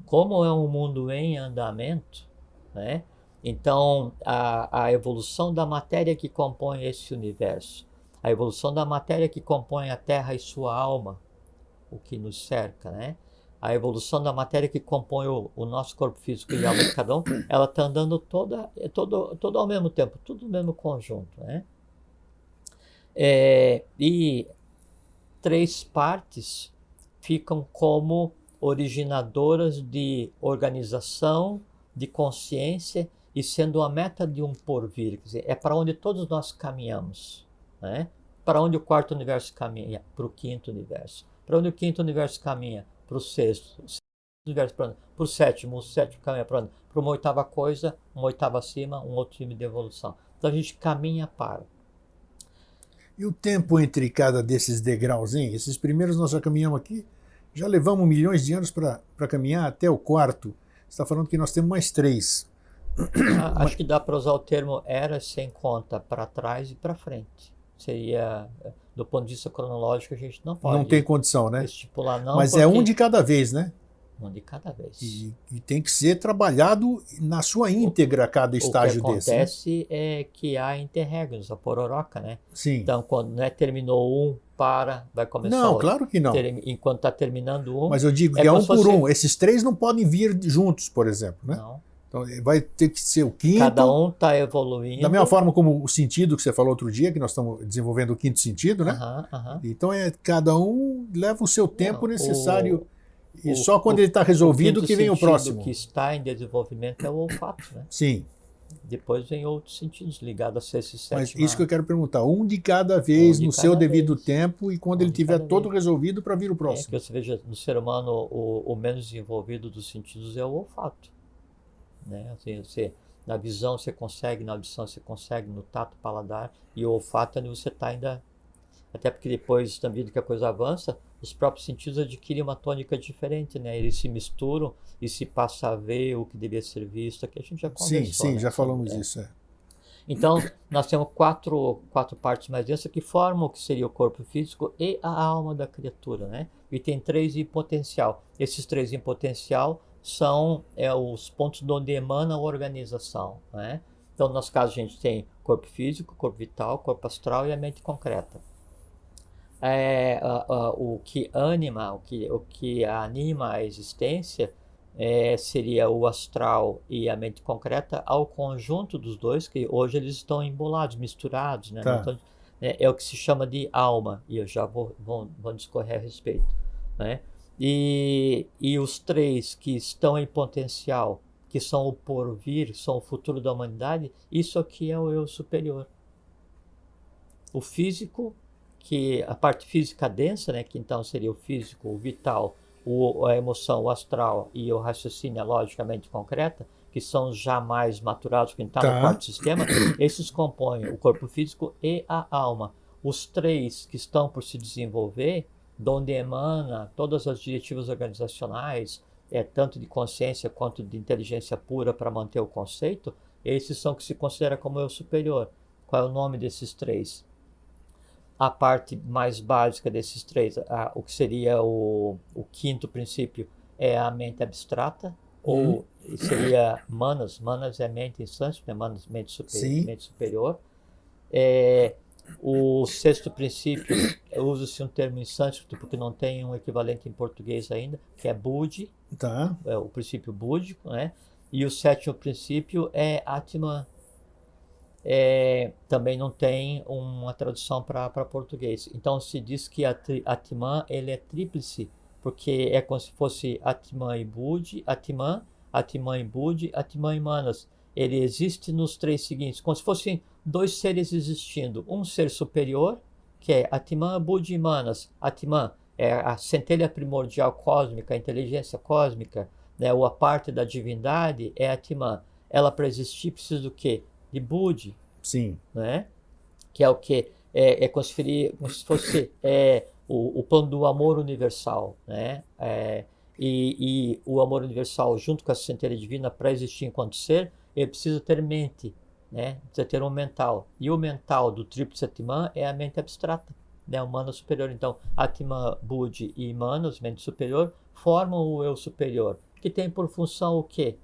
Como é um mundo em andamento, né? Então a evolução da matéria que compõe esse universo, a evolução da matéria que compõe a Terra e sua alma, o que nos cerca, né? A evolução da matéria que compõe o nosso corpo físico e a alma de cada um, ela está andando toda ao mesmo tempo, tudo no mesmo conjunto, né? E 3 partes ficam como originadoras de organização, de consciência e sendo a meta de um porvir, quer dizer, é para onde todos nós caminhamos, né? Para onde o 4º universo caminha? Para o 5º universo. Para onde o 5º universo caminha? Para o 6º. O 6º universo para o 7º. O 7º caminha para onde? Para uma 8ª coisa, uma 8ª acima, um outro time de evolução. Então a gente caminha para. E o tempo entre cada desses degraus, hein? Esses primeiros nós já caminhamos aqui, já levamos milhões de anos para caminhar até o 4º. Você está falando que nós temos mais 3. Acho que dá para usar o termo era sem conta para trás e para frente. Seria, do ponto de vista cronológico, a gente não pode Não tem condição, né? estipular, não. Mas é um de cada vez, né? Um de cada vez. E tem que ser trabalhado na sua íntegra cada estágio desse. O que acontece é que há interregnos, a pororoca, né? Sim. Então, quando terminou um, vai começar Não, outro. claro que não. Enquanto está terminando um... Mas eu digo que é um por um. Esses 3 não podem vir juntos, por exemplo, né? Não. Então vai ter que ser o quinto. Cada um está evoluindo. Da mesma forma como o sentido que você falou outro dia, que nós estamos desenvolvendo o quinto sentido, né? Então cada um leva o seu tempo necessário. E só quando ele está resolvido que vem o próximo. O que está em desenvolvimento é o olfato, né? Sim. Depois vem outros sentidos ligados a sexto e sétimo. Mas isso que eu quero perguntar, um de cada vez, no seu devido tempo, e quando ele tiver todo resolvido para vir o próximo. Que você veja, no ser humano, o menos desenvolvido dos sentidos é o olfato. Né? Assim, na visão você consegue, na audição você consegue, no tato, paladar, e o olfato é onde você está ainda... Até porque depois, na medida que a coisa avança, os próprios sentidos adquirem uma tônica diferente, né? Eles se misturam e se passa a ver o que devia ser visto, que a gente já conversou. Sim, né? Já falamos isso. Então, nós temos quatro partes mais densas que formam o que seria o corpo físico e a alma da criatura, né? E tem 3 em potencial. Esses 3 em potencial são os pontos de onde emana a organização, né? Então, no nosso caso, a gente tem corpo físico, corpo vital, corpo astral e a mente concreta. O que anima a existência seria o astral e a mente concreta ao conjunto dos dois, que hoje eles estão embolados, misturados, né? Tá. Então, é o que se chama de alma, e eu já vou discorrer a respeito, né? E os 3 que estão em potencial, que são o porvir, são o futuro da humanidade, isso aqui é o eu superior. O físico, que a parte física densa, né, que então seria o físico, o vital, a emoção, o astral e o raciocínio, logicamente concreta, que são já mais maturados, que está no quarto sistema, esses compõem o corpo físico e a alma. Os 3 que estão por se desenvolver, de onde emana todas as diretivas organizacionais, tanto de consciência quanto de inteligência pura para manter o conceito, esses são que se considera como eu superior. Qual é o nome desses 3? A parte mais básica desses 3, o que seria o quinto princípio, é a mente abstrata, ou seria manas é mente em sânscrito, né? Manas, mente superior. O sexto princípio, usa-se um termo em sânscrito porque não tem um equivalente em português ainda, que é buddhi, o princípio búdico, né? E o sétimo princípio é Atman. Também não tem uma tradução para português. Então se diz que Atman ele é tríplice, porque é como se fosse Atman e Buddhi, Atman e Buddhi, Atman e Manas. Ele existe nos 3 seguintes, como se fossem 2 seres existindo. Um ser superior, que é Atman, Buddhi e Manas. Atman é a centelha primordial cósmica, a inteligência cósmica, né? Ou a parte da divindade é Atman. Ela, para existir, precisa do quê? De Buddhi, Sim. Né? Que é o que como se fosse o plano do amor universal, né? E o amor universal junto com a centelha divina, para existir enquanto ser, ele precisa ter mente, né? Precisa ter um mental, e o mental do tríplice Atman é a mente abstrata, né? O Mana superior. Então Atman, Buddhi e Manas, mente superior, formam o eu superior, que tem por função o quê?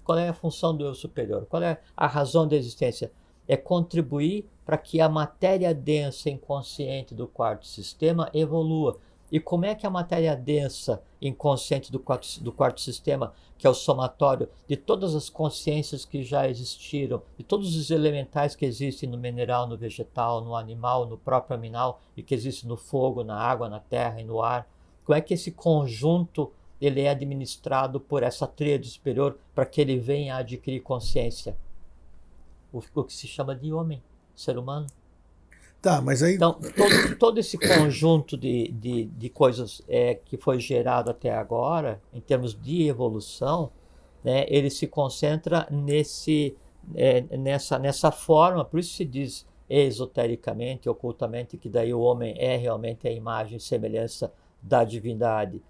Qual é a função do eu superior? Qual é a razão da existência? É contribuir para que a matéria densa inconsciente do quarto sistema evolua. E como é que a matéria densa inconsciente do quarto sistema, que é o somatório de todas as consciências que já existiram, de todos os elementais que existem no mineral, no vegetal, no animal, no próprio aminal, e que existem no fogo, na água, na terra e no ar, como é que esse conjunto ele é administrado por essa tríade superior para que ele venha a adquirir consciência? O que se chama de homem, ser humano. Tá, mas aí... Então, todo esse conjunto de coisas que foi gerado até agora, em termos de evolução, né, ele se concentra nessa forma. Por isso se diz esotericamente, ocultamente, que daí o homem é realmente a imagem e semelhança da divindade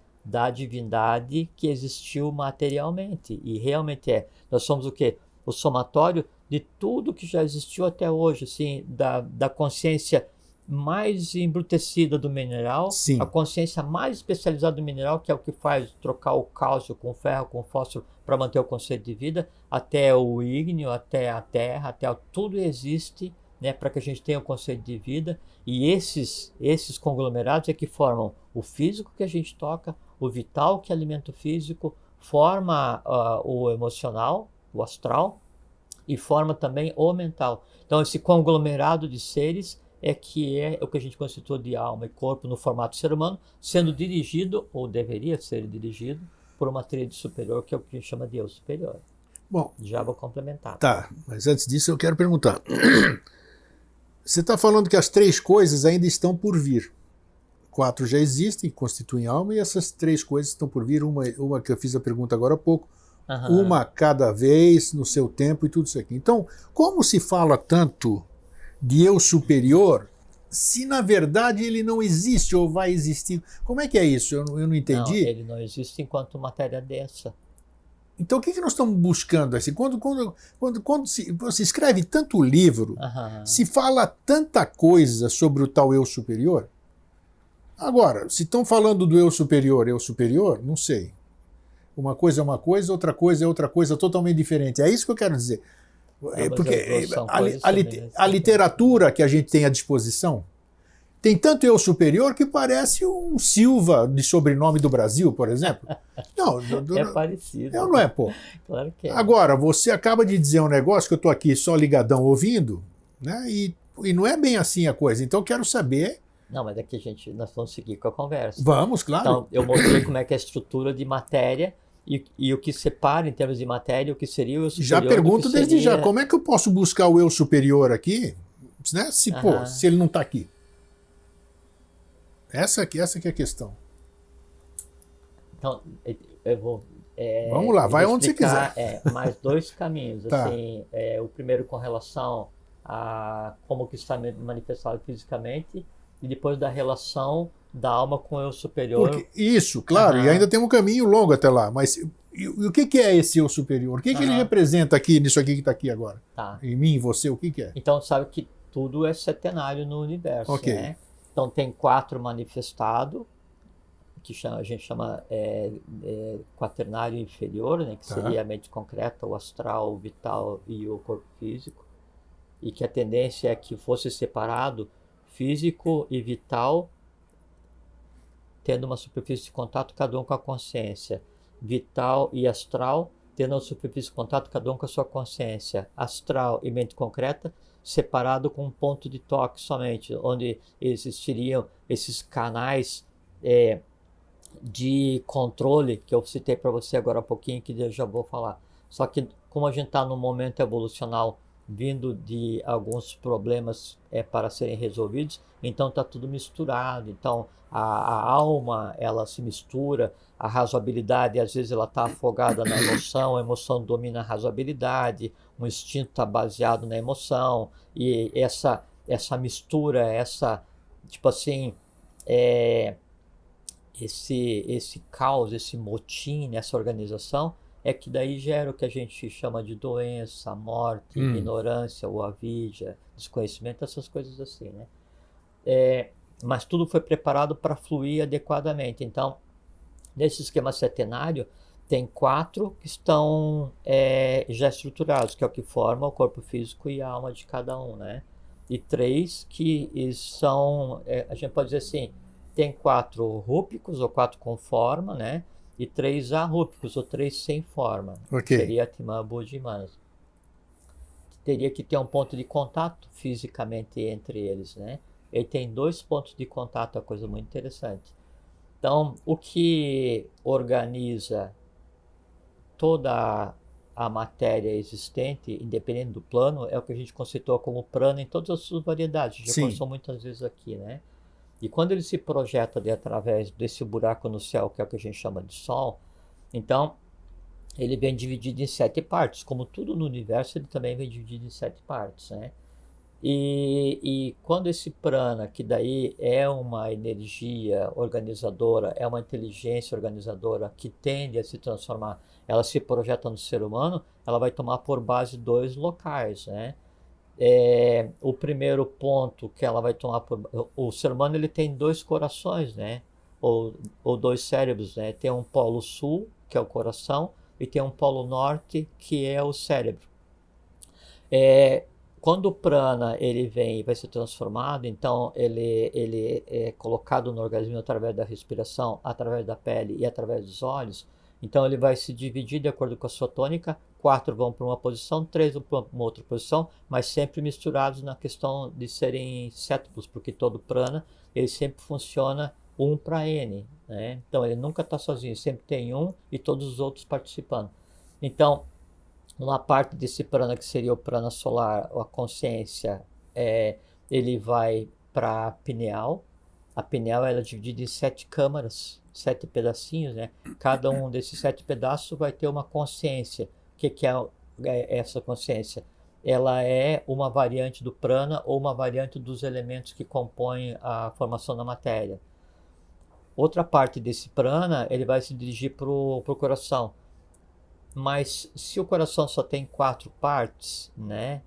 que existiu materialmente, e realmente nós somos o quê? O somatório de tudo que já existiu até hoje, assim, da consciência mais embrutecida do mineral, Sim. a consciência mais especializada do mineral, que é o que faz trocar o cálcio com ferro, com fósforo, para manter o conceito de vida, até o ígneo, até a terra, tudo existe, né, para que a gente tenha o conceito de vida. E esses conglomerados é que formam o físico que a gente toca, o vital que alimenta o físico, forma o emocional, o astral, e forma também o mental. Então esse conglomerado de seres é o que a gente constitui de alma e corpo no formato ser humano, sendo dirigido, ou deveria ser dirigido, por uma tríade superior, que é o que a gente chama de eu superior. Bom, Já vou complementar. tá, mas antes disso eu quero perguntar. Você está falando que as 3 coisas ainda estão por vir. 4 já existem, constituem alma, e essas 3 coisas estão por vir. Uma que eu fiz a pergunta agora há pouco, uma cada vez, no seu tempo e tudo isso aqui. Então, como se fala tanto de eu superior, se na verdade ele não existe ou vai existir? Como é que é isso? Eu não entendi. Não, ele não existe enquanto matéria densa. Então o que nós estamos buscando? Assim, quando você escreve tanto livro, se fala tanta coisa sobre o tal eu superior. Agora, se estão falando do eu superior, não sei. Uma coisa é uma coisa, outra coisa é outra coisa totalmente diferente. É isso que eu quero dizer. Porque a literatura que a gente tem à disposição tem tanto eu superior que parece um Silva de sobrenome do Brasil, por exemplo. Não, é parecido. Não é, pô. Claro que é. Agora, você acaba de dizer um negócio que eu estou aqui só ligadão ouvindo, né? E não é bem assim a coisa. Então eu quero saber. Não, mas é que nós vamos seguir com a conversa. Vamos, claro. Então, eu mostrei como é que é a estrutura de matéria e o que separa em termos de matéria o que seria o eu superior. Já pergunto desde já, como é que eu posso buscar o eu superior aqui, né? Se ele não está aqui? Essa que é a questão. Então, eu vou... Vamos lá, vai onde você quiser. Mais 2 caminhos. Tá. Assim, o primeiro com relação a como que está manifestado fisicamente, e depois da relação da alma com o eu superior. Isso, claro, e ainda tem um caminho longo até lá. Mas e o que é esse eu superior? O que ele representa aqui, nisso aqui que está aqui agora? Tá. Em mim, em você, o que é? Então, sabe que tudo é setenário no universo, Ok. né? Então, tem 4 manifestados, que a gente chama quaternário inferior, né? Que seria a mente concreta, o astral, o vital e o corpo físico. E que a tendência é que fosse separado físico e vital, tendo uma superfície de contato cada um com a consciência. Vital e astral, tendo uma superfície de contato cada um com a sua consciência. Astral e mente concreta, separado com um ponto de toque somente, onde existiriam esses canais de controle que eu citei para você agora há pouquinho, que eu já vou falar. Só que como a gente está num momento evolucional vindo de alguns problemas para serem resolvidos, então está tudo misturado. Então a alma, ela se mistura, a razoabilidade às vezes ela está afogada na emoção, a emoção domina a razoabilidade, o instinto está baseado na emoção, e essa mistura, tipo assim, esse caos, esse motim, essa organização, é que daí gera o que a gente chama de doença, morte, ignorância, ou avidia, desconhecimento, essas coisas assim, né? Mas tudo foi preparado para fluir adequadamente. Então, nesse esquema setenário, tem 4 que estão já estruturados, que é o que forma o corpo físico e a alma de cada um, né? E 3 que são, a gente pode dizer assim, tem 4 rúpicos, ou 4 com forma, né? E 3 arrúpicos, ou 3 sem forma. Okay. Seria Atman, Buddha e Manas. Teria que ter um ponto de contato fisicamente entre eles, né? Ele tem 2 pontos de contato, é uma coisa muito interessante. Então, o que organiza toda a matéria existente, independente do plano, é o que a gente conceitou como prana em todas as suas variedades. Já conversou muitas vezes aqui, né? E quando ele se projeta através desse buraco no céu, que é o que a gente chama de Sol, então ele vem dividido em 7 partes. Como tudo no universo, ele também vem dividido em 7 partes, né? E quando esse prana, que daí é uma energia organizadora, é uma inteligência organizadora que tende a se transformar, ela se projeta no ser humano, ela vai tomar por base 2 locais, né? O primeiro ponto que ela vai tomar o ser humano, ele tem dois corações, né? Ou dois cérebros, né? Tem um polo sul, que é o coração, e tem um polo norte, que é o cérebro. Quando o prana ele vem e vai ser transformado, então ele é colocado no organismo através da respiração, através da pele e através dos olhos. Então ele vai se dividir de acordo com a sua tônica. 4 vão para uma posição, 3 vão para uma outra posição, mas sempre misturados na questão de serem sétuplos, porque todo prana ele sempre funciona 1 para N, né? Então ele nunca está sozinho, sempre tem um e todos os outros participando. Então, uma parte desse prana, que seria o prana solar, a consciência, ele vai para a pineal. A pineal ela é dividida em 7 câmaras, 7 pedacinhos, né? Cada um desses 7 pedaços vai ter uma consciência. O que é essa consciência? Ela é uma variante do prana ou uma variante dos elementos que compõem a formação da matéria. Outra parte desse prana, ele vai se dirigir para o coração. Mas se o coração só tem 4 partes, né?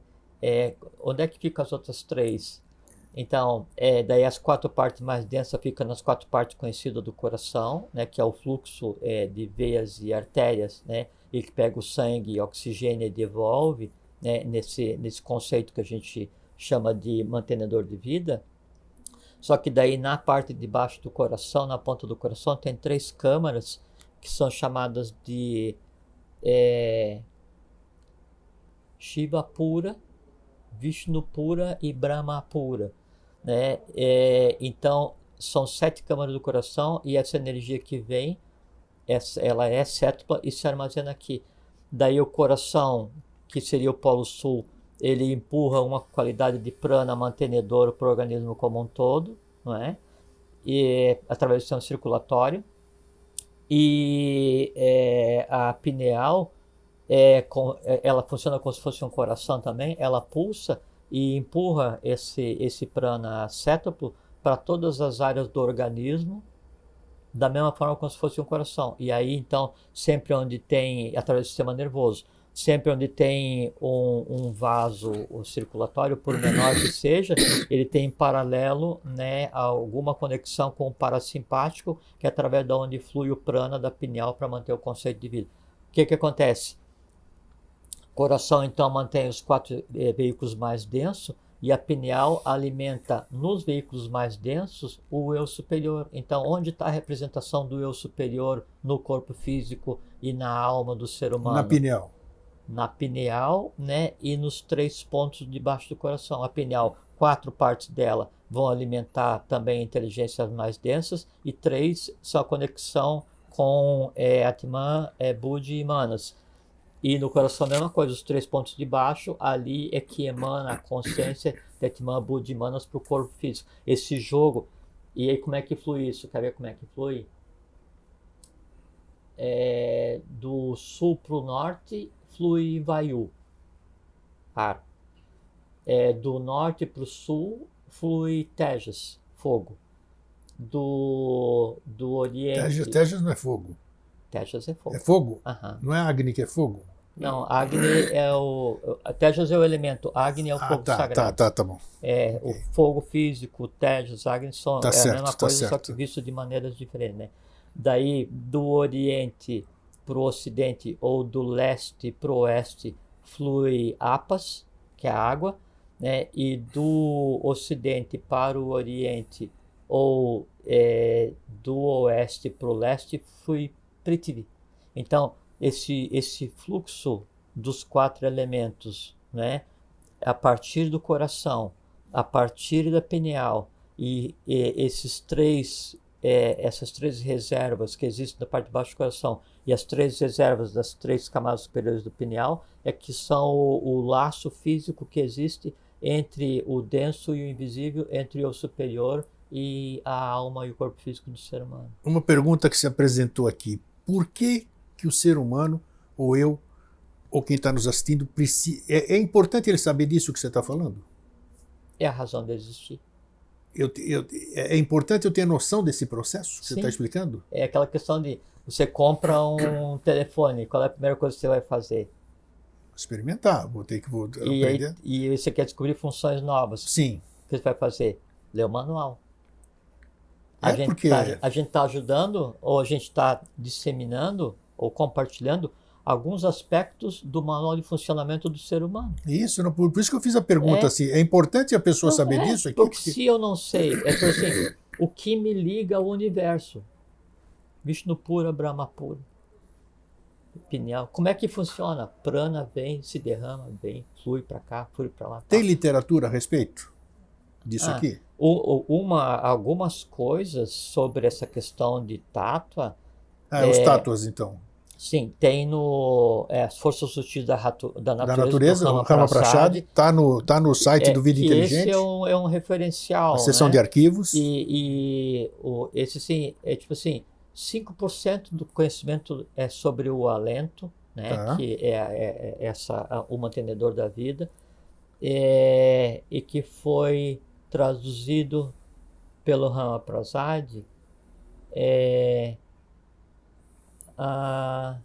Onde é que ficam as outras 3? Então, daí as 4 partes mais densas ficam nas 4 partes conhecidas do coração, né? Que é o fluxo de veias e artérias, né? E que pega o sangue e oxigênio e devolve, né? Nesse conceito que a gente chama de mantenedor de vida. Só que daí na parte de baixo do coração, na ponta do coração, tem 3 câmaras que são chamadas de Shiva pura, Vishnu pura e Brahma pura, né? Então são 7 câmaras do coração e essa energia que vem, ela é sétupla e se armazena aqui. Daí o coração, que seria o polo sul, ele empurra uma qualidade de prana mantenedor para o organismo como um todo, não é? E através do sistema circulatório. E a pineal, ela funciona como se fosse um coração também. Ela pulsa e empurra esse prana sétuplo para todas as áreas do organismo, da mesma forma como se fosse um coração. E aí, então, sempre onde tem, através do sistema nervoso, sempre onde tem um vaso circulatório, por menor que seja, ele tem em paralelo, né, alguma conexão com o parasimpático, que é através de onde flui o prana da pineal para manter o conceito de vida. O que acontece? O coração, então, mantém os 4 veículos mais densos, e a pineal alimenta nos veículos mais densos o eu superior. Então, onde está a representação do eu superior no corpo físico e na alma do ser humano? Na pineal. Na pineal, né, e nos 3 pontos debaixo do coração. A pineal, 4 partes dela vão alimentar também inteligências mais densas, e 3 são a conexão com Atman, Buddhi e Manas. E no coração a mesma coisa, os 3 pontos de baixo, ali é que emana a consciência de Atman, Buddhi e Manas para o corpo físico. Esse jogo, e aí como é que flui isso? Quer ver como é que flui? Do sul para o norte flui Vayu, ar. Do norte para o sul flui Tejas, fogo. Do oriente... Tejas não é fogo. Tejas é fogo. É fogo? Aham. Não é Agni que é fogo? Não, Agni é Tejas é o elemento, Agni é o fogo sagrado. Tá bom. O fogo físico, Tejas, Agni são a mesma coisa, certo. só que visto de maneiras diferentes, né? Daí, do oriente para o ocidente ou do leste para o oeste flui Apas, que é a água, né? E do ocidente para o oriente ou do oeste para o leste flui Prithvi. Então, esse fluxo dos 4 elementos, né? A partir do coração, a partir da pineal e essas 3 reservas que existem na parte de baixo do coração e as 3 reservas das 3 camadas superiores do pineal que são o laço físico que existe entre o denso e o invisível, entre o superior e a alma e o corpo físico do ser humano. Uma pergunta que se apresentou aqui: por que o ser humano, ou eu, ou quem está nos assistindo, precisa... É importante ele saber disso que você está falando? É a razão de existir. É importante eu ter noção desse processo que Sim. você está explicando? É aquela questão de você compra um telefone, qual é a primeira coisa que você vai fazer? experimentar, vou ter que aprender. E você quer descobrir funções novas. Sim. O que você vai fazer? Ler o manual. A Porque gente está ajudando, ou a gente está disseminando, ou compartilhando alguns aspectos do manual de funcionamento do ser humano. Isso, por isso que eu fiz a pergunta assim, é importante a pessoa saber disso aqui? Porque se eu não sei, assim, o que me liga ao universo? Vishnu Pura, Brahma Pura. Pineal. Como é que funciona? Prana vem, se derrama, vem, flui para cá, flui para lá. Tem literatura a respeito disso aqui? Algumas coisas sobre essa questão de tátua. Os tátuas, então. Sim, tem no As Forças Sutis da Natureza, o Rama Prasad, está no site do Vida Inteligente. Esse é um referencial. A seção de arquivos. Esse sim, é tipo assim, 5% do conhecimento é sobre o alento, né, que é o mantenedor da vida, e que foi traduzido pelo Rama Prasad, a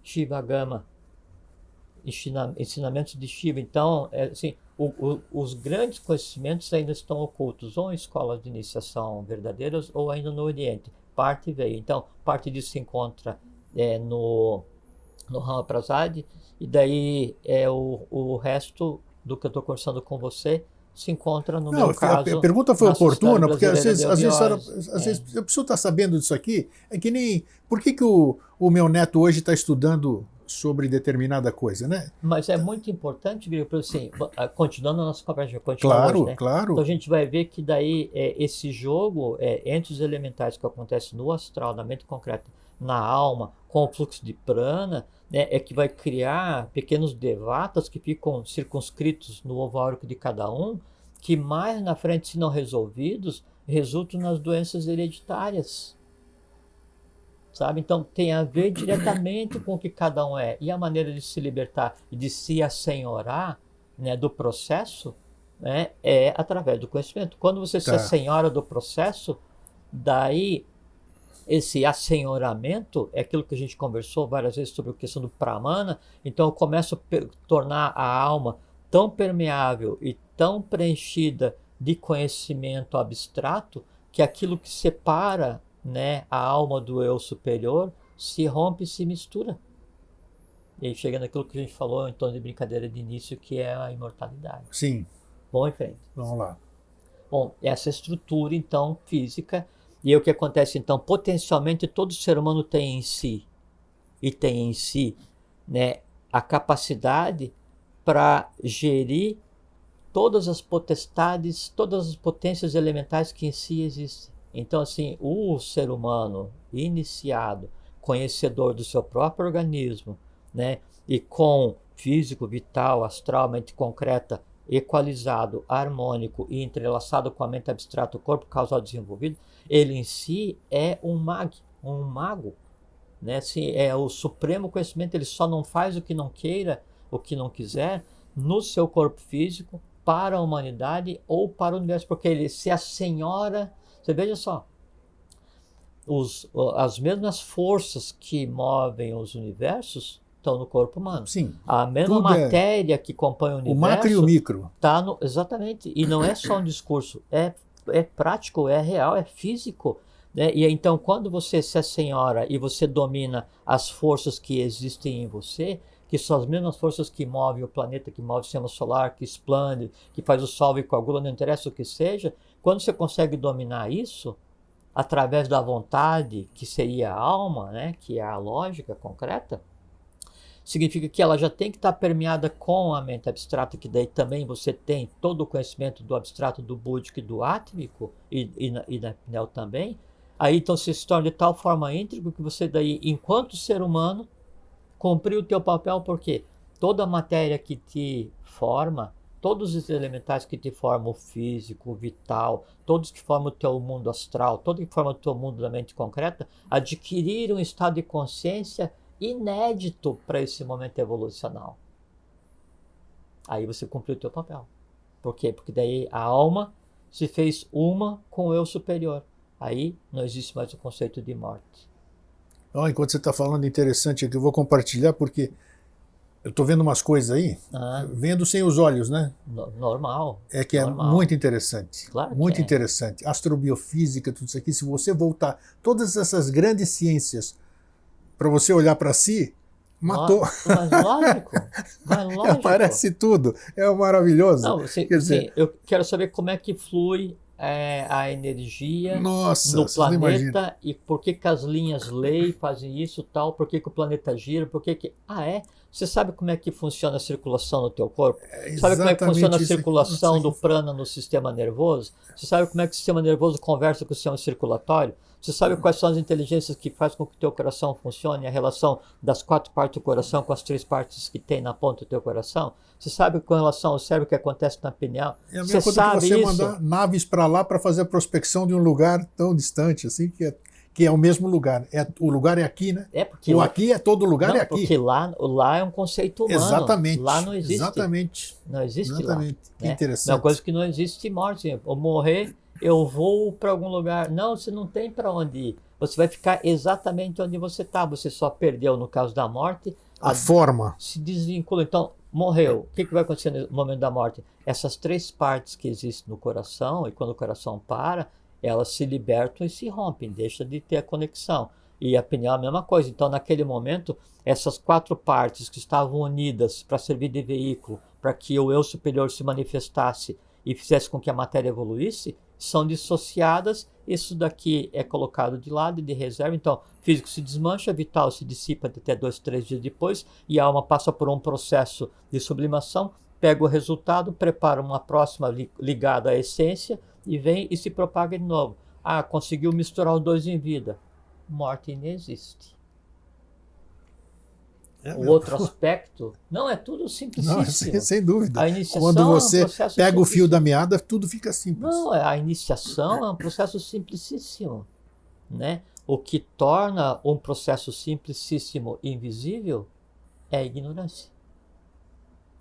Shiva Gama, ensinamentos de Shiva. Então, assim, os grandes conhecimentos ainda estão ocultos, ou em escolas de iniciação verdadeiras, ou ainda no Oriente. Parte veio. Então, parte disso se encontra no Rama Prasad, e daí o resto do que eu estou conversando com você se encontra no meu caso. A pergunta foi oportuna, porque às vezes é. a pessoa está sabendo disso aqui, é que nem... Por que o meu neto hoje está estudando sobre determinada coisa, né? Mas é muito importante, Grilo, assim, continuando a nossa conversa, claro, hoje, né? Claro. Então a gente vai ver que daí esse jogo entre os elementais que acontece no astral, na mente concreta, na alma, com o fluxo de prana, né, é que vai criar pequenos devatas que ficam circunscritos no ovo áurico de cada um, que mais na frente, se não resolvidos, resultam nas doenças hereditárias. Sabe? Então tem a ver diretamente com o que cada um é. E a maneira de se libertar e de se assenhorar, né, do processo, né, é através do conhecimento. Quando você se assenhora do processo, daí esse assenhoramento é aquilo que a gente conversou várias vezes sobre a questão do pramana. Então eu começo a tornar a alma tão permeável e tão preenchida de conhecimento abstrato que aquilo que separa, né, a alma do eu superior se rompe e se mistura. E aí chega naquilo que a gente falou em tom de brincadeira de início, que é a imortalidade. Sim. Vamos em frente. Vamos lá. Bom, essa estrutura, então, física, e é o que acontece, então, potencialmente todo ser humano tem em si, né, a capacidade para gerir todas as potestades, todas as potências elementais que em si existem. Então, assim, o ser humano iniciado, conhecedor do seu próprio organismo, né, e com físico, vital, astral, mente concreta, equalizado, harmônico e entrelaçado com a mente abstrata, o corpo causal desenvolvido, ele em si é um mago, né? Assim, é o supremo conhecimento. Ele só não faz o que não queira, o que não quiser, no seu corpo físico, para a humanidade ou para o universo, porque ele se assenhora. Você veja só, as mesmas forças que movem os universos estão no corpo humano. Sim. A mesma matéria que compõe o universo. O macro e o micro. Exatamente. E não é só um discurso, é prático, é real, é físico. Né? E então, quando você se assenhora e você domina as forças que existem em você, que são as mesmas forças que movem o planeta, que move o sistema solar, que expande, que faz o sol e coagula, não interessa o que seja, quando você consegue dominar isso, através da vontade, que seria a alma, né? Que é a lógica concreta, significa que ela já tem que estar permeada com a mente abstrata, que daí também você tem todo o conhecimento do abstrato, do búdico e do átmico, e da Pinel também. Aí então você se torna de tal forma íntegro que você daí, enquanto ser humano, cumpriu o teu papel, porque toda a matéria que te forma, todos os elementais que te formam o físico, o vital, todos que formam o teu mundo astral, todos que formam o teu mundo da mente concreta, adquiriram um estado de consciência inédito para esse momento evolucional. Aí você cumpriu o teu papel. Por quê? Porque daí a alma se fez uma com o eu superior. Aí não existe mais o conceito de morte. Enquanto você está falando, interessante aqui, eu vou compartilhar, porque Eu estou vendo umas coisas aí, vendo sem os olhos, né? Normal. É que normal. É muito interessante. Claro muito que é. interessante. Astrobiofísica, tudo isso aqui. Se você voltar, todas essas grandes ciências, para você olhar para si, matou. Mas lógico. Aparece tudo. É maravilhoso. Não, Quer dizer, eu quero saber como é que flui a energia nossa, no vocês não imaginam. planeta e por que as linhas lei fazem isso tal, por que o planeta gira, por que... Você sabe como é que funciona a circulação no teu corpo? Sabe como é que funciona a circulação do prana no sistema nervoso? Você sabe como é que o sistema nervoso conversa com o sistema circulatório? Você sabe quais são as inteligências que fazem com que o teu coração funcione, a relação das 4 partes do coração com as 3 partes que tem na ponta do teu coração? Você sabe com relação ao cérebro o que acontece na pineal? É a mesma coisa que você mandar naves para lá para fazer a prospecção de um lugar tão distante assim, que é o mesmo lugar. O lugar é aqui, né? Porque o aqui é todo lugar, não, é aqui. Porque lá é um conceito humano. Exatamente. Lá não existe. Exatamente. Não existe exatamente. Lá. Que interessante. É uma coisa que não existe morte. Eu morrer, eu vou para algum lugar. Não, você não tem para onde ir. Você vai ficar exatamente onde você está. Você só perdeu, no caso da morte, a forma. Se desvincula. Então, morreu. O que vai acontecer no momento da morte? Essas 3 partes que existem no coração, e quando o coração para, elas se libertam e se rompem, deixa de ter a conexão. E a pineal é a mesma coisa. Então, naquele momento, essas 4 partes que estavam unidas para servir de veículo, para que o eu superior se manifestasse e fizesse com que a matéria evoluísse, são dissociadas. Isso daqui é colocado de lado e de reserva. Então, físico se desmancha, vital se dissipa até 2, 3 dias depois, e a alma passa por um processo de sublimação, pega o resultado, prepara uma próxima ligada à essência, e vem e se propaga de novo. Conseguiu misturar os dois em vida. Morte inexiste. O outro aspecto, não, é tudo simplicíssimo. Não, sem dúvida. A iniciação quando você é um processo pega o fio da meada, tudo fica simples. Não, a iniciação é um processo simplicíssimo, né? O que torna um processo simplicíssimo invisível é a ignorância,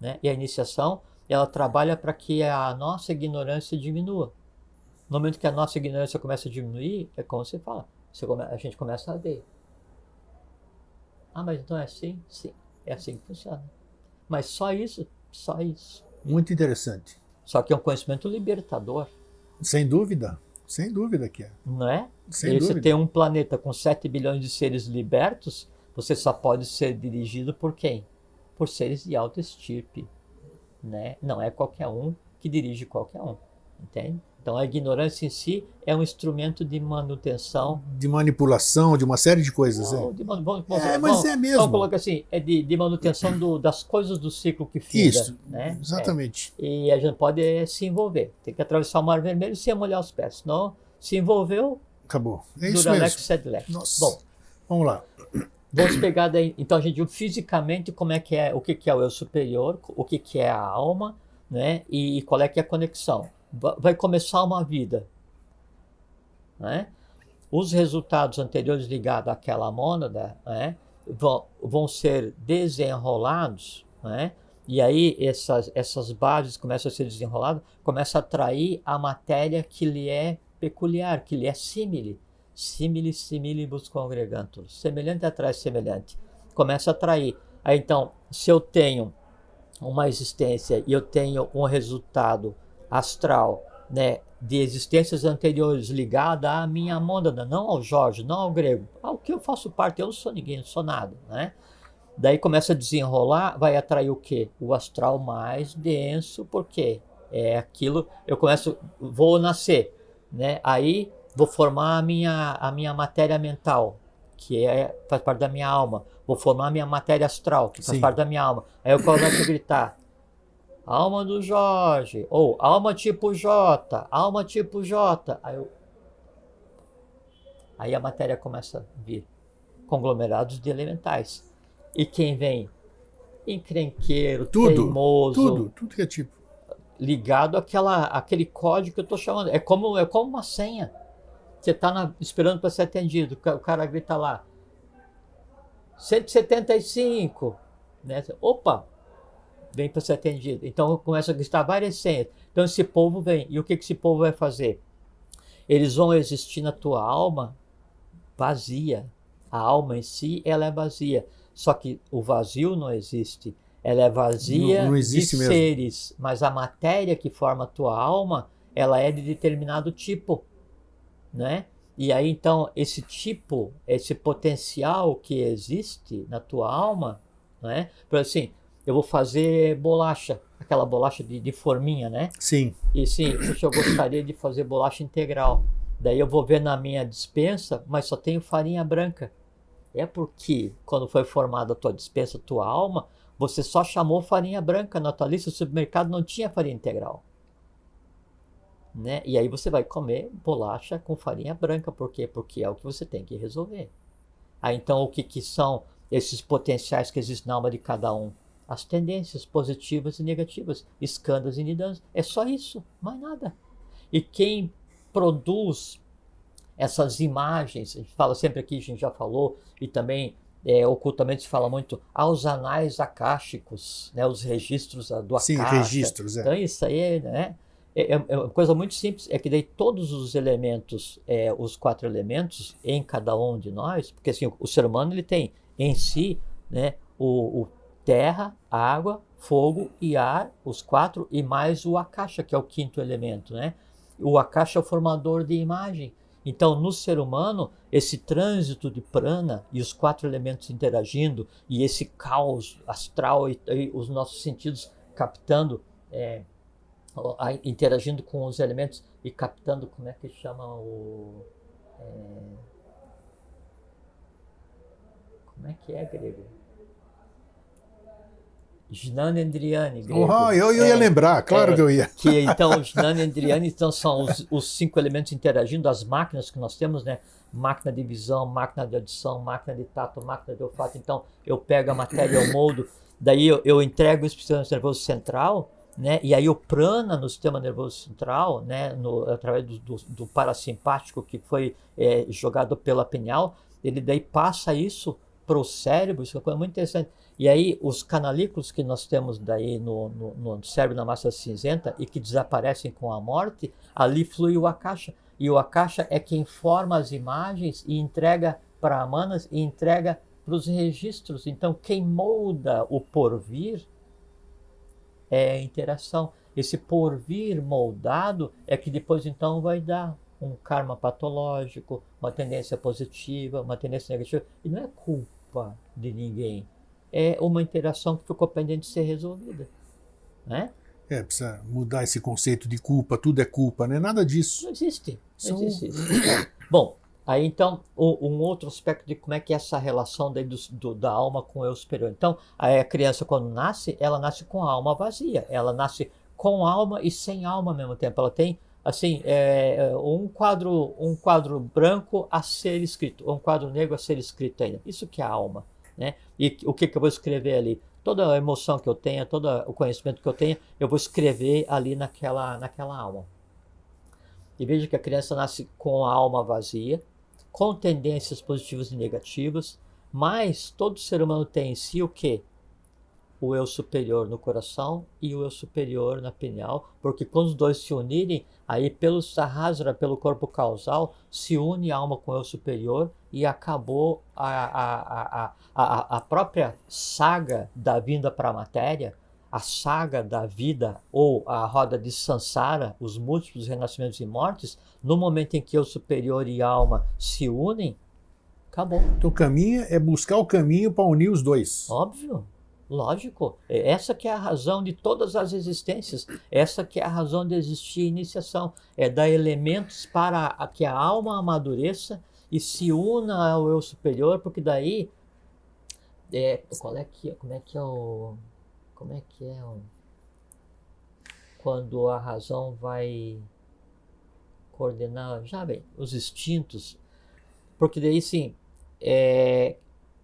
né? E a iniciação, ela trabalha para que a nossa ignorância diminua. No momento que a nossa ignorância começa a diminuir, é como você fala, a gente começa a ver. Mas então é assim? Sim, é assim que funciona. Mas só isso. Muito interessante. Só que é um conhecimento libertador. Sem dúvida que é. Não é? Sem e dúvida. Você tem um planeta com 7 bilhões de seres libertos, você só pode ser dirigido por quem? Por seres de alta estirpe, né? Não é qualquer um que dirige qualquer um, entende? Então a ignorância em si é um instrumento de manutenção. De manipulação, de uma série de coisas. Mas é mesmo. Vamos colocar assim, é de manutenção das coisas do ciclo que fica. Isso, né? exatamente. E a gente pode se envolver. Tem que atravessar o Mar Vermelho sem molhar os pés. Senão, se envolveu, acabou. É isso Duralex, mesmo. Sedlex. Nossa. Bom, vamos lá. Vamos pegar daí. Então a gente viu fisicamente como é que é, o que é o eu superior, o que é a alma, né? E qual é que é a conexão. Vai começar uma vida, né? Os resultados anteriores ligados àquela mônada, né, vão ser desenrolados, né? E aí essas bases começam a ser desenroladas, começa a atrair a matéria que lhe é peculiar, que lhe é simile. Simile similibus congregantur. Semelhante atrai semelhante. Começa a atrair. Aí então, se eu tenho uma existência e eu tenho um resultado astral, né, de existências anteriores ligada à minha mônada, não ao Jorge, não ao grego, ao que eu faço parte, eu não sou ninguém, não sou nada, né? Daí começa a desenrolar, vai atrair o quê? O astral mais denso, porque é aquilo, vou nascer, né? Aí vou formar a minha matéria mental, que faz parte da minha alma, vou formar a minha matéria astral, que faz parte da minha alma. Aí eu começo a gritar: alma do Jorge, ou alma tipo J, alma tipo J. Aí a matéria começa a vir, conglomerados de elementais. E quem vem? Encrenqueiro, teimoso. Tudo que é tipo. Ligado àquele código que eu estou chamando. É como uma senha. Você está esperando para ser atendido, o cara grita lá: 175, né? Opa! Vem para ser atendido. Então começa a gritar várias senhas. Então esse povo vem. E o que esse povo vai fazer? Eles vão existir na tua alma vazia. A alma em si, ela é vazia. Só que o vazio não existe. ela é vazia Não de existe mesmo. seres, mas a matéria que forma a tua alma, ela é de determinado tipo, né? E aí então esse tipo, esse potencial que existe na tua alma, né? Por assim, eu vou fazer bolacha, aquela bolacha de forminha, né? Sim. E sim, puxa, eu gostaria de fazer bolacha integral. Daí eu vou ver na minha despensa, mas só tenho farinha branca. É porque quando foi formada a tua despensa, a tua alma, você só chamou farinha branca. Na tua lista do supermercado não tinha farinha integral. Né? E aí você vai comer bolacha com farinha branca. Por quê? Porque é o que você tem que resolver. Aí então o que são esses potenciais que existem na alma de cada um? As tendências positivas e negativas, skandhas e nidanas. É só isso, mais nada. E quem produz essas imagens, a gente fala sempre aqui, a gente já falou, e também ocultamente se fala muito aos anais akáshicos, né, os registros do Sim, Akasha. registros, Então isso aí, né, é uma coisa muito simples, é que daí todos os elementos, os 4 elementos em cada um de nós, porque assim, o ser humano ele tem em si, né, o terra, água, fogo e ar, os 4, e mais o Akasha, que é o 5º elemento, né? O Akasha é o formador de imagem. Então, no ser humano, esse trânsito de prana e os 4 elementos interagindo, e esse caos astral e os nossos sentidos captando, interagindo com os elementos e captando, como é que chama como é que é grego? Jnanendriyani, grego. Eu ia lembrar, claro que eu ia. Que então os Jnanendriyani então, são os 5 elementos interagindo, as máquinas que nós temos, né? Máquina de visão, máquina de audição, máquina de tato, máquina de olfato. Então eu pego a matéria, eu moldo, daí eu entrego isso para o sistema nervoso central, né? E aí o prana no sistema nervoso central, né? Através do parasimpático que foi jogado pela pineal, ele daí passa isso para o cérebro, isso é uma coisa muito interessante. E aí os canalículos que nós temos daí no cérebro, na massa cinzenta, e que desaparecem com a morte, ali flui o Akasha. E o Akasha é quem forma as imagens e entrega para a Manas e entrega para os registros. Então quem molda o porvir é a interação. Esse porvir moldado é que depois então vai dar um karma patológico, uma tendência positiva, uma tendência negativa. E não é culpa de ninguém. É uma interação que ficou pendente de ser resolvida, né? Precisa mudar esse conceito de culpa, tudo é culpa, não é nada disso. Não existe, não existe isso. Bom, aí então, um outro aspecto de como é que é essa relação daí da alma com o eu superior. Então, a criança quando nasce, ela nasce com a alma vazia, ela nasce com alma e sem alma ao mesmo tempo. Ela tem, assim, um quadro branco a ser escrito, um quadro negro a ser escrito ainda. Isso que é a alma. Né? E o que eu vou escrever ali? Toda a emoção que eu tenha, todo o conhecimento que eu tenha, eu vou escrever ali naquela alma. E veja que a criança nasce com a alma vazia, com tendências positivas e negativas, mas todo ser humano tem em si o quê? O eu superior no coração e o eu superior na pineal, porque quando os dois se unirem, aí pelo Sahasrara, pelo corpo causal, se une a alma com o eu superior e acabou a própria saga da vinda para a matéria, a saga da vida ou a roda de Sansara, os múltiplos renascimentos e mortes, no momento em que o superior e a alma se unem, acabou. Então o caminho é buscar o caminho para unir os dois. Óbvio. Lógico, essa que é a razão de todas as existências, essa que é a razão de existir a iniciação, é dar elementos para que a alma amadureça e se una ao eu superior, porque daí, quando a razão vai coordenar, já bem, os instintos, porque daí sim,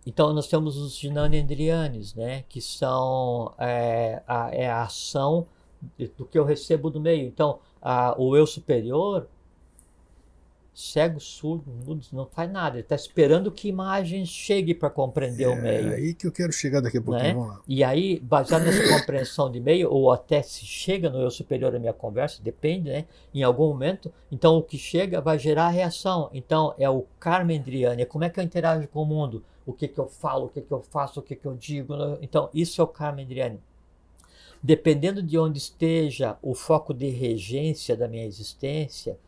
então nós temos os Jnanendriyanis, né, que são a ação do que eu recebo do meio. Então o eu superior cegos, surdos, mudos, não faz nada. Ele está esperando que imagens cheguem para compreender o meio. É aí que eu quero chegar daqui a pouquinho, Né? vamos lá. E aí, baseado nessa compreensão de meio, ou até se chega no eu superior à minha conversa, depende, né? Em algum momento, então o que chega vai gerar reação. Então é o karma Indriyani, é como é que eu interajo com o mundo, o que eu falo, o que eu faço, o que eu digo. Então isso é o karma Indriyani. Dependendo de onde esteja o foco de regência da minha existência,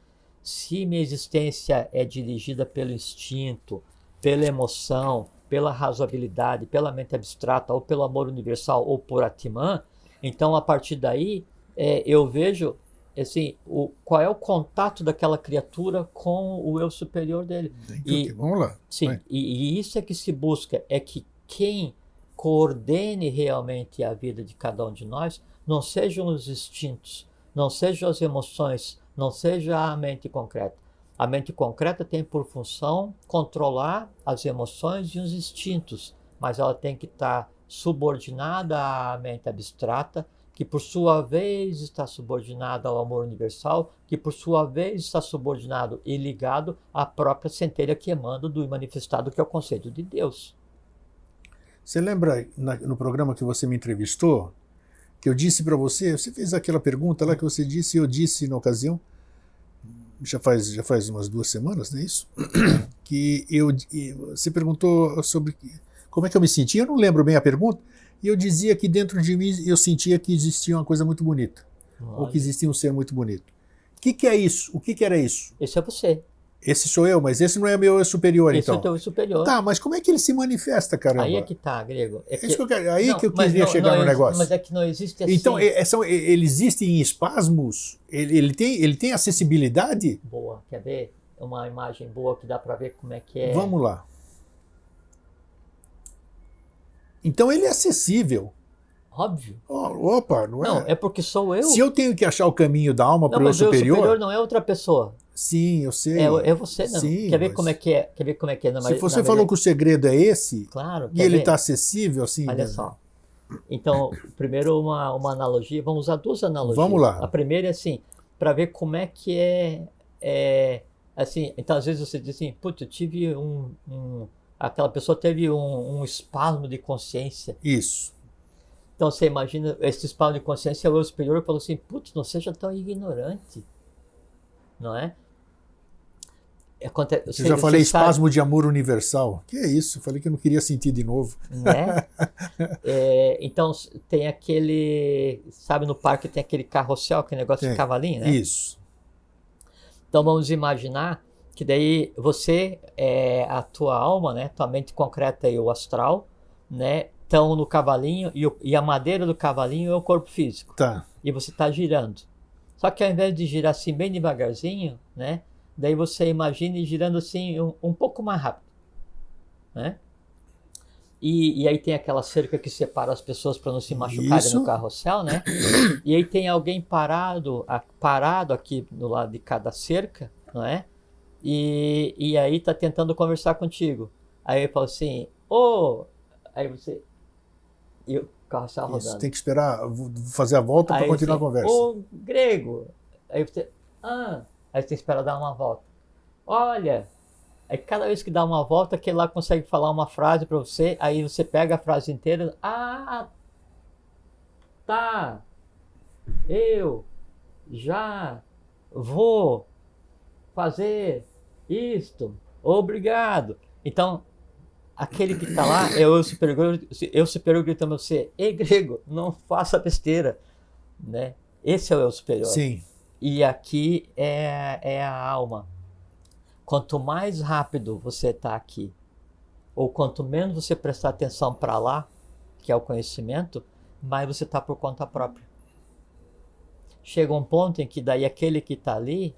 se minha existência é dirigida pelo instinto, pela emoção, pela razoabilidade, pela mente abstrata, ou pelo amor universal, ou por Atman, então a partir daí eu vejo assim, qual é o contato daquela criatura com o eu superior dele. Vamos lá. Sim, e isso é que se busca, é que quem coordene realmente a vida de cada um de nós não sejam os instintos, não sejam as emoções, não seja a mente concreta. A mente concreta tem por função controlar as emoções e os instintos, mas ela tem que estar subordinada à mente abstrata, que por sua vez está subordinada ao amor universal, que por sua vez está subordinado e ligado à própria centelha que emana do manifestado, que é o conceito de Deus. Você lembra no programa que você me entrevistou, que eu disse para você fez aquela pergunta lá que você disse, e eu disse na ocasião, já faz umas 2 semanas, não é isso? Que você perguntou sobre como é que eu me sentia, eu não lembro bem a pergunta, e eu dizia que dentro de mim eu sentia que existia uma coisa muito bonita, ou que existia um ser muito bonito. O que é isso? O que era isso? Esse é você. Esse sou eu, mas esse não é meu eu superior, esse então. Esse é o teu superior. Tá, mas como é que ele se manifesta, caramba? Aí é que tá, Grego. Aí que eu queria chegar no negócio. Mas é que não existe assim. Então, ele existe em espasmos? Ele tem acessibilidade? Boa. Quer ver uma imagem boa que dá para ver como é que é? Vamos lá. Então ele é acessível. Óbvio. Opa, não é? Não, é porque sou eu. Se eu tenho que achar o caminho da alma para o eu superior... o superior não é outra pessoa. Sim, eu sei. É você, não. Sim, Quer ver como é que é? Quer ver como é que é? Se você falou que o segredo é esse, claro, e ele está acessível, assim... Olha só. Então, primeiro uma analogia, vamos usar 2 analogias. Vamos lá. A primeira é assim, para ver como é que assim, então às vezes você diz assim, putz, eu tive aquela pessoa teve um espasmo de consciência. Isso. Então você imagina, esse espasmo de consciência, o eu superior falou assim, putz, não seja tão ignorante, não é? Eu já falei espasmo de amor universal. Que é isso? Eu falei que eu não queria sentir de novo. Né? Então tem aquele, sabe, no parque tem aquele carrossel, aquele negócio de cavalinho, né? Isso. Então vamos imaginar que daí você, a tua alma, né, tua mente concreta e o astral, né, estão no cavalinho e a madeira do cavalinho é o corpo físico. Tá. E você está girando. Só que ao invés de girar assim bem devagarzinho, né, daí você imagine girando assim um pouco mais rápido, né? E aí tem aquela cerca que separa as pessoas para não se machucarem no carrossel, né? E aí tem alguém parado aqui do lado de cada cerca, não é? E aí tá tentando conversar contigo. Aí eu falo assim, aí você... E o carrossel rodando. Tem que esperar fazer a volta para continuar a conversa. Grego. Aí você... Aí você tem que esperar dar uma volta. Olha, aí cada vez que dá uma volta, aquele lá consegue falar uma frase para você, aí você pega a frase inteira. Tá. Eu já vou fazer isto. Obrigado. Então, aquele que está lá é o eu superior gritando a você, ei, Grego, não faça besteira, né? Esse é o eu superior. Sim. E aqui é a alma. Quanto mais rápido você está aqui, ou quanto menos você prestar atenção para lá, que é o conhecimento, mais você está por conta própria. Chega um ponto em que daí aquele que está ali,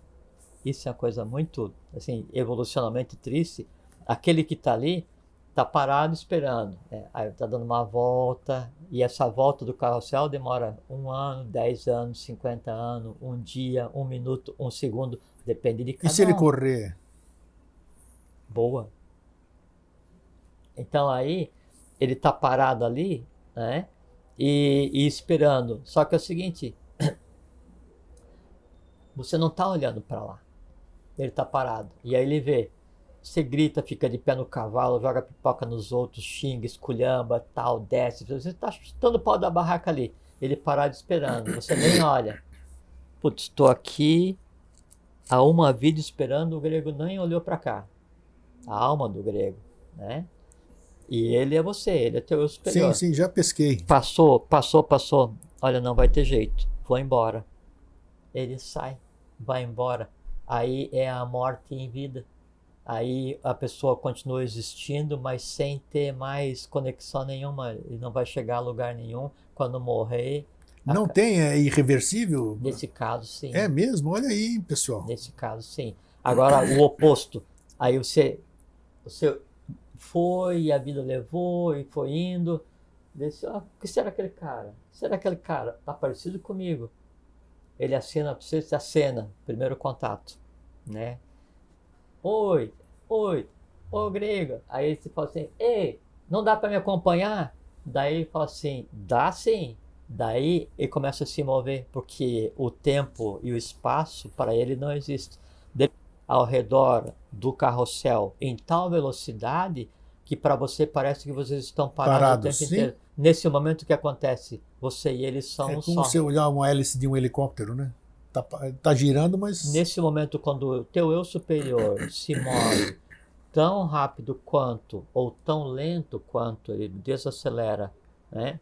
isso é uma coisa muito, assim, evolucionalmente triste, aquele que está ali está parado esperando, aí está dando uma volta, e essa volta do carrossel demora 1 ano, 10 anos, 50 anos, 1 dia, 1 minuto, 1 segundo, depende de cada um. E se ele correr? Boa. Então aí, ele está parado ali, né, e esperando, só que é o seguinte, você não está olhando para lá. Ele está parado. E aí ele vê. Você grita, fica de pé no cavalo, joga pipoca nos outros, xinga, esculhamba, tal, desce. Você está chutando o pau da barraca ali. Ele parado esperando. Você nem olha. Putz, estou aqui há uma vida esperando, o grego nem olhou para cá. A alma do grego, né? E ele é você, ele é teu eu superior. Sim, já pesquei. Passou. Olha, não vai ter jeito. Vou embora. Ele sai, vai embora. Aí é a morte em vida. Aí a pessoa continua existindo, mas sem ter mais conexão nenhuma. Ele não vai chegar a lugar nenhum. Quando morrer... Não tem, é irreversível? Nesse caso, sim. É mesmo? Olha aí, pessoal. Nesse caso, sim. Agora, o oposto. Aí você foi, a vida levou e foi indo. Disse, o que será aquele cara? Será aquele cara? Tá parecido comigo. Ele acena para você, acena. Primeiro contato, né? Oi, ô grego. Aí ele fala assim, ei, não dá para me acompanhar? Daí ele fala assim, dá sim. Daí ele começa a se mover, porque o tempo e o espaço para ele não existem. Ao redor do carrossel em tal velocidade que para você parece que vocês estão parados o tempo inteiro. Nesse momento o que acontece? Você e eles são um só. É como você olhar uma hélice de um helicóptero, né? Tá girando, mas... Nesse momento, quando o teu eu superior se move tão rápido quanto, ou tão lento quanto, ele desacelera, né?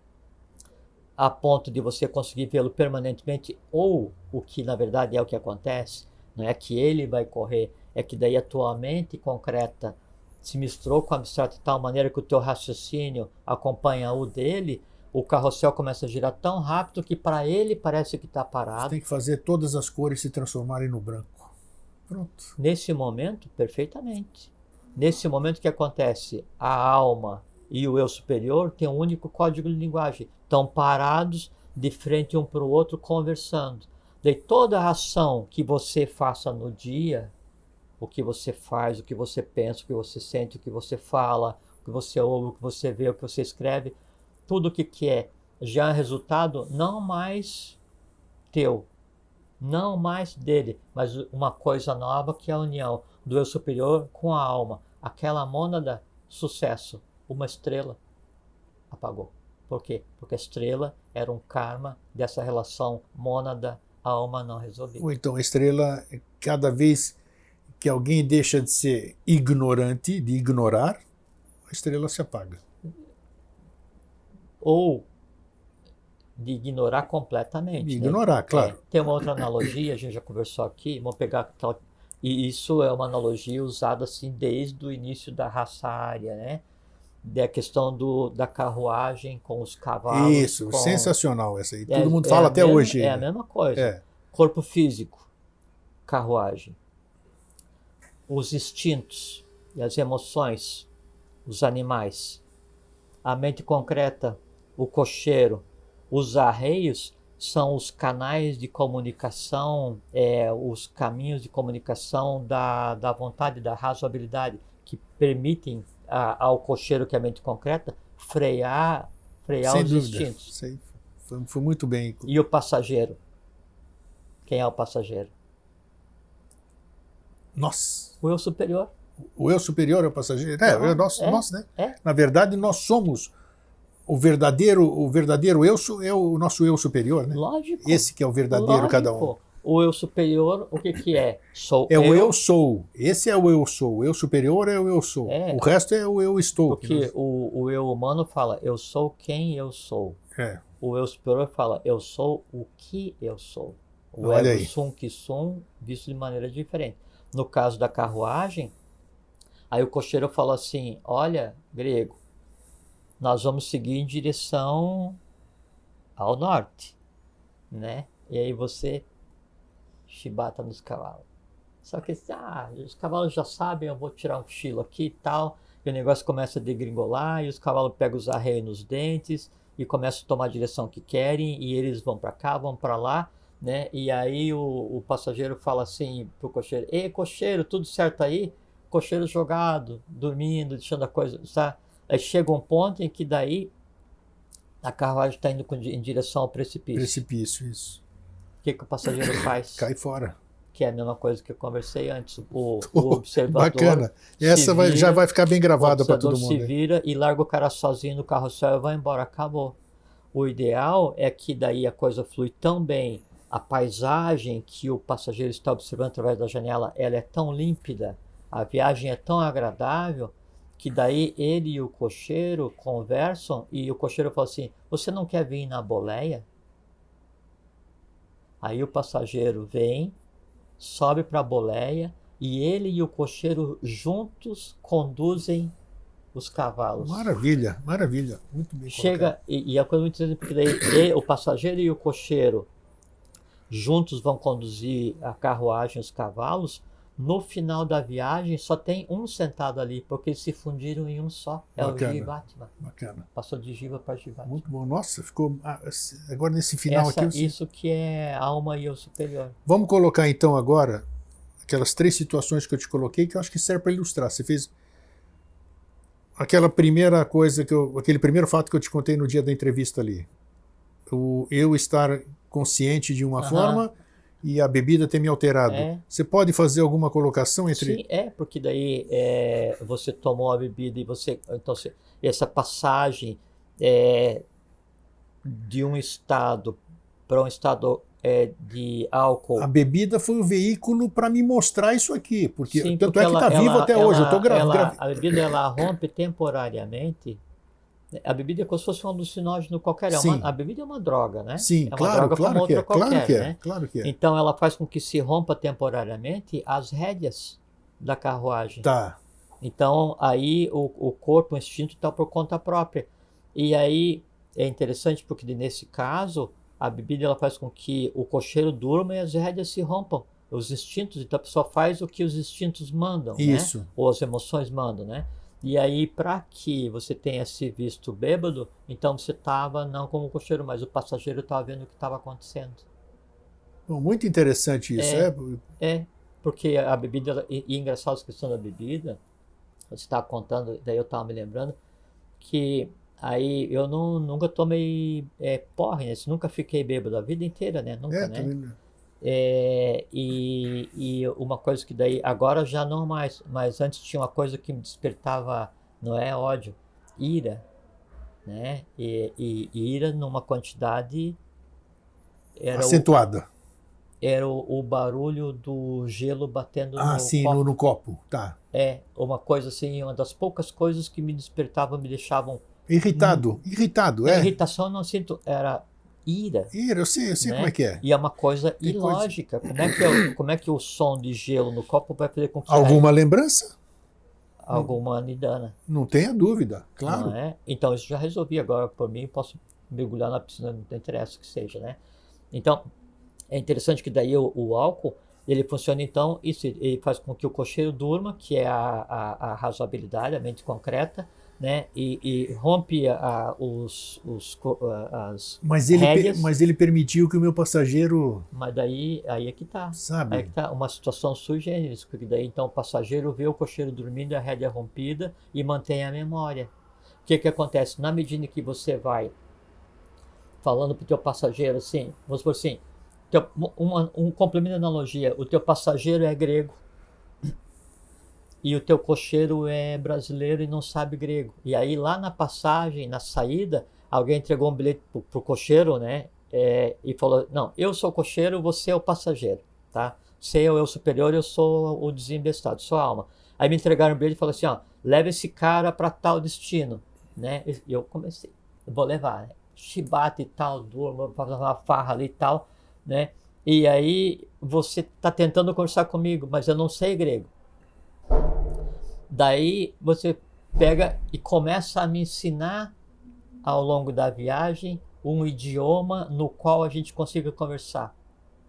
A ponto de você conseguir vê-lo permanentemente, ou o que na verdade é o que acontece, não é que ele vai correr, é que daí a tua mente concreta se misturou com o abstrato de tal maneira que o teu raciocínio acompanha o dele, o carrossel começa a girar tão rápido que para ele parece que está parado. Você tem que fazer todas as cores se transformarem no branco. Pronto. Nesse momento, perfeitamente. Nesse momento que acontece, a alma e o eu superior têm um único código de linguagem. Estão parados de frente um para o outro conversando. Daí toda a ação que você faça no dia, o que você faz, o que você pensa, o que você sente, o que você fala, o que você ouve, o que você vê, o que você escreve, tudo o que é já é resultado não mais teu, não mais dele, mas uma coisa nova que é a união do eu superior com a alma. Aquela mônada, sucesso, uma estrela apagou. Por quê? Porque a estrela era um karma dessa relação mônada-alma não resolvida. Ou então a estrela, cada vez que alguém deixa de ser ignorante, de ignorar, a estrela se apaga. Ou de ignorar completamente. De ignorar, claro. Tem uma outra analogia, a gente já conversou aqui, vamos pegar aquela... E isso é uma analogia usada assim desde o início da raça ária, né? Da questão da carruagem com os cavalos. Isso, sensacional essa aí. Todo mundo fala até mesma, hoje. É a mesma coisa. Corpo físico, carruagem. Os instintos e as emoções, os animais. A mente concreta, o cocheiro. Os arreios são os canais de comunicação, os caminhos de comunicação da vontade, da razoabilidade, que permitem ao cocheiro, que é a mente concreta, frear Sem os dúvida. instintos. Sei. Foi muito bem. E o passageiro? Quem é o passageiro? Nós. O eu superior. O eu superior é o passageiro? Nós, né? Na verdade, nós somos o verdadeiro eu, é o nosso eu superior, né? Lógico. Esse que é o verdadeiro cada um. O eu superior, o que é? O eu sou. Esse é o eu sou. O eu superior é o eu sou. O resto é o eu estou. Porque o eu humano fala, eu sou quem eu sou. O eu superior fala, eu sou o que eu sou. O ego sum que sum, visto de maneira diferente. No caso da carruagem, aí o cocheiro falou assim, olha, grego, nós vamos seguir em direção ao norte, né? E aí você chibata nos cavalos. Só que os cavalos já sabem, eu vou tirar um cochilo aqui e tal, e o negócio começa a degringolar, e os cavalos pegam os arreios nos dentes, e começam a tomar a direção que querem, e eles vão para cá, vão para lá, né? E aí o passageiro fala assim pro cocheiro, ei, cocheiro, tudo certo aí? Cocheiro jogado, dormindo, deixando a coisa, sabe? Aí chega um ponto em que daí a carruagem está indo em direção ao precipício. Precipício, isso. O que o passageiro faz? Cai fora. que é a mesma coisa que eu conversei antes. O observador Bacana. Essa já vai ficar bem gravada para todo mundo. Se vira e larga o cara sozinho no carrossel e vai embora, acabou. O ideal é que daí a coisa flui tão bem, a paisagem que o passageiro está observando através da janela, ela é tão límpida, a viagem é tão agradável, que daí ele e o cocheiro conversam e o cocheiro fala assim, você não quer vir na boleia? Aí o passageiro vem, sobe para a boleia e ele e o cocheiro juntos conduzem os cavalos. Maravilha, maravilha. Muito bem colocado. E a coisa muito interessante, porque daí o passageiro e o cocheiro juntos vão conduzir a carruagem e os cavalos. No final da viagem só tem um sentado ali, porque eles se fundiram em um só. É o Jivatma. Bacana. Passou de Jiva para Jivatma. Muito bom. Nossa, ficou... Agora nesse final aqui... Isso que é alma e eu superior. Vamos colocar então agora aquelas 3 situações que eu te coloquei, que eu acho que serve para ilustrar. Você fez... Aquela primeira coisa, aquele primeiro fato que eu te contei no dia da entrevista ali. Eu estar consciente de uma forma e a bebida ter me alterado. Você pode fazer alguma colocação entre... Sim, porque daí você tomou a bebida e você... Então, essa passagem de um estado para um estado de álcool... A bebida foi o veículo para me mostrar isso aqui, porque tanto é que está vivo até hoje, eu estou gravando. A bebida, ela rompe temporariamente. A bebida é como se fosse um alucinógeno qualquer. A bebida é uma droga, né? Sim, é uma droga como outra qualquer, né? Claro que é. Então ela faz com que se rompa temporariamente as rédeas da carruagem. Tá. Então aí o corpo, o instinto está por conta própria. E aí é interessante porque nesse caso a bebida ela faz com que o cocheiro durma e as rédeas se rompam. Os instintos, então a pessoa faz o que os instintos mandam, isso, né? Ou as emoções mandam, né? E aí, para que você tenha se visto bêbado, então você estava não como cocheiro, mas o passageiro estava vendo o que estava acontecendo. Bom, muito interessante isso. Porque a bebida, e engraçado a questão da bebida, você estava contando, daí eu estava me lembrando, que aí eu nunca tomei porre, né? Nunca fiquei bêbado a vida inteira, né? Nunca, né? Também... E uma coisa que daí, agora já não mais, mas antes tinha uma coisa que me despertava, não é ódio, ira, né? E ira numa quantidade... acentuada. Era o barulho do gelo batendo no sim, copo. no copo, tá. Uma coisa assim, uma das poucas coisas que me despertavam, me deixavam... Irritado. Irritação eu não sinto, era... ira, eu sei né? Como é que é. E é uma coisa ilógica. Como é que o som de gelo no copo vai fazer com que... Alguma lembrança? Alguma nidana. Não tenha dúvida, claro. Não é? Então isso já resolvi agora por mim, posso mergulhar na piscina, não interessa que seja, né? Então, é interessante que daí o álcool, ele funciona então, ele faz com que o cocheiro durma, que é a razoabilidade, a mente concreta, né? E rompe as rédeas. Mas ele permitiu que o meu passageiro... Mas daí, aí é que tá. Sabe? Aí é que tá uma situação sui generis, porque daí então o passageiro vê o cocheiro dormindo, a rédea rompida e mantém a memória. O que acontece? Na medida que você vai falando pro teu passageiro assim, vamos supor assim, um complemento de analogia, o teu passageiro é grego, e o teu cocheiro é brasileiro e não sabe grego. E aí lá na passagem, na saída, alguém entregou um bilhete pro cocheiro, né? E falou, não, eu sou o cocheiro, você é o passageiro, tá? Você é o eu superior, eu sou o desembestado, sou a alma. Aí me entregaram um bilhete e falaram assim, leva esse cara para tal destino, né? E eu comecei, eu vou levar, né? Chibata e tal, durmo, vou fazer uma farra ali e tal, né? E aí você está tentando conversar comigo, mas eu não sei grego. Daí você pega e começa a me ensinar ao longo da viagem um idioma no qual a gente consiga conversar.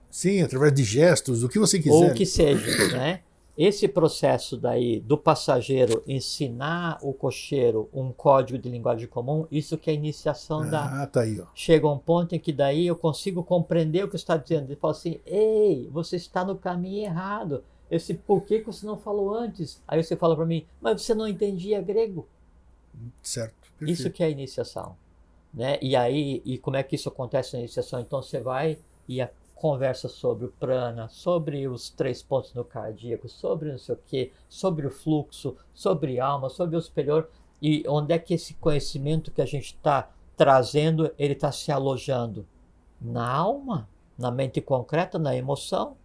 Sim, através de gestos, o que você quiser. Ou o que seja, né? Esse processo daí do passageiro ensinar o cocheiro um código de linguagem comum, isso que é a iniciação da... tá aí, ó. Chega um ponto em que daí eu consigo compreender o que está dizendo. Ele fala assim, ei, você está no caminho errado. Por que você não falou antes? Aí você fala para mim, mas você não entendia grego. Certo, perfeito. Isso que é a iniciação, né? E aí, como é que isso acontece na iniciação? Então você vai e conversa sobre o prana, sobre os 3 pontos no cardíaco, sobre não sei o quê, sobre o fluxo, sobre alma, sobre o superior, e onde é que esse conhecimento que a gente está trazendo, ele está se alojando? Na alma, na mente concreta, na emoção,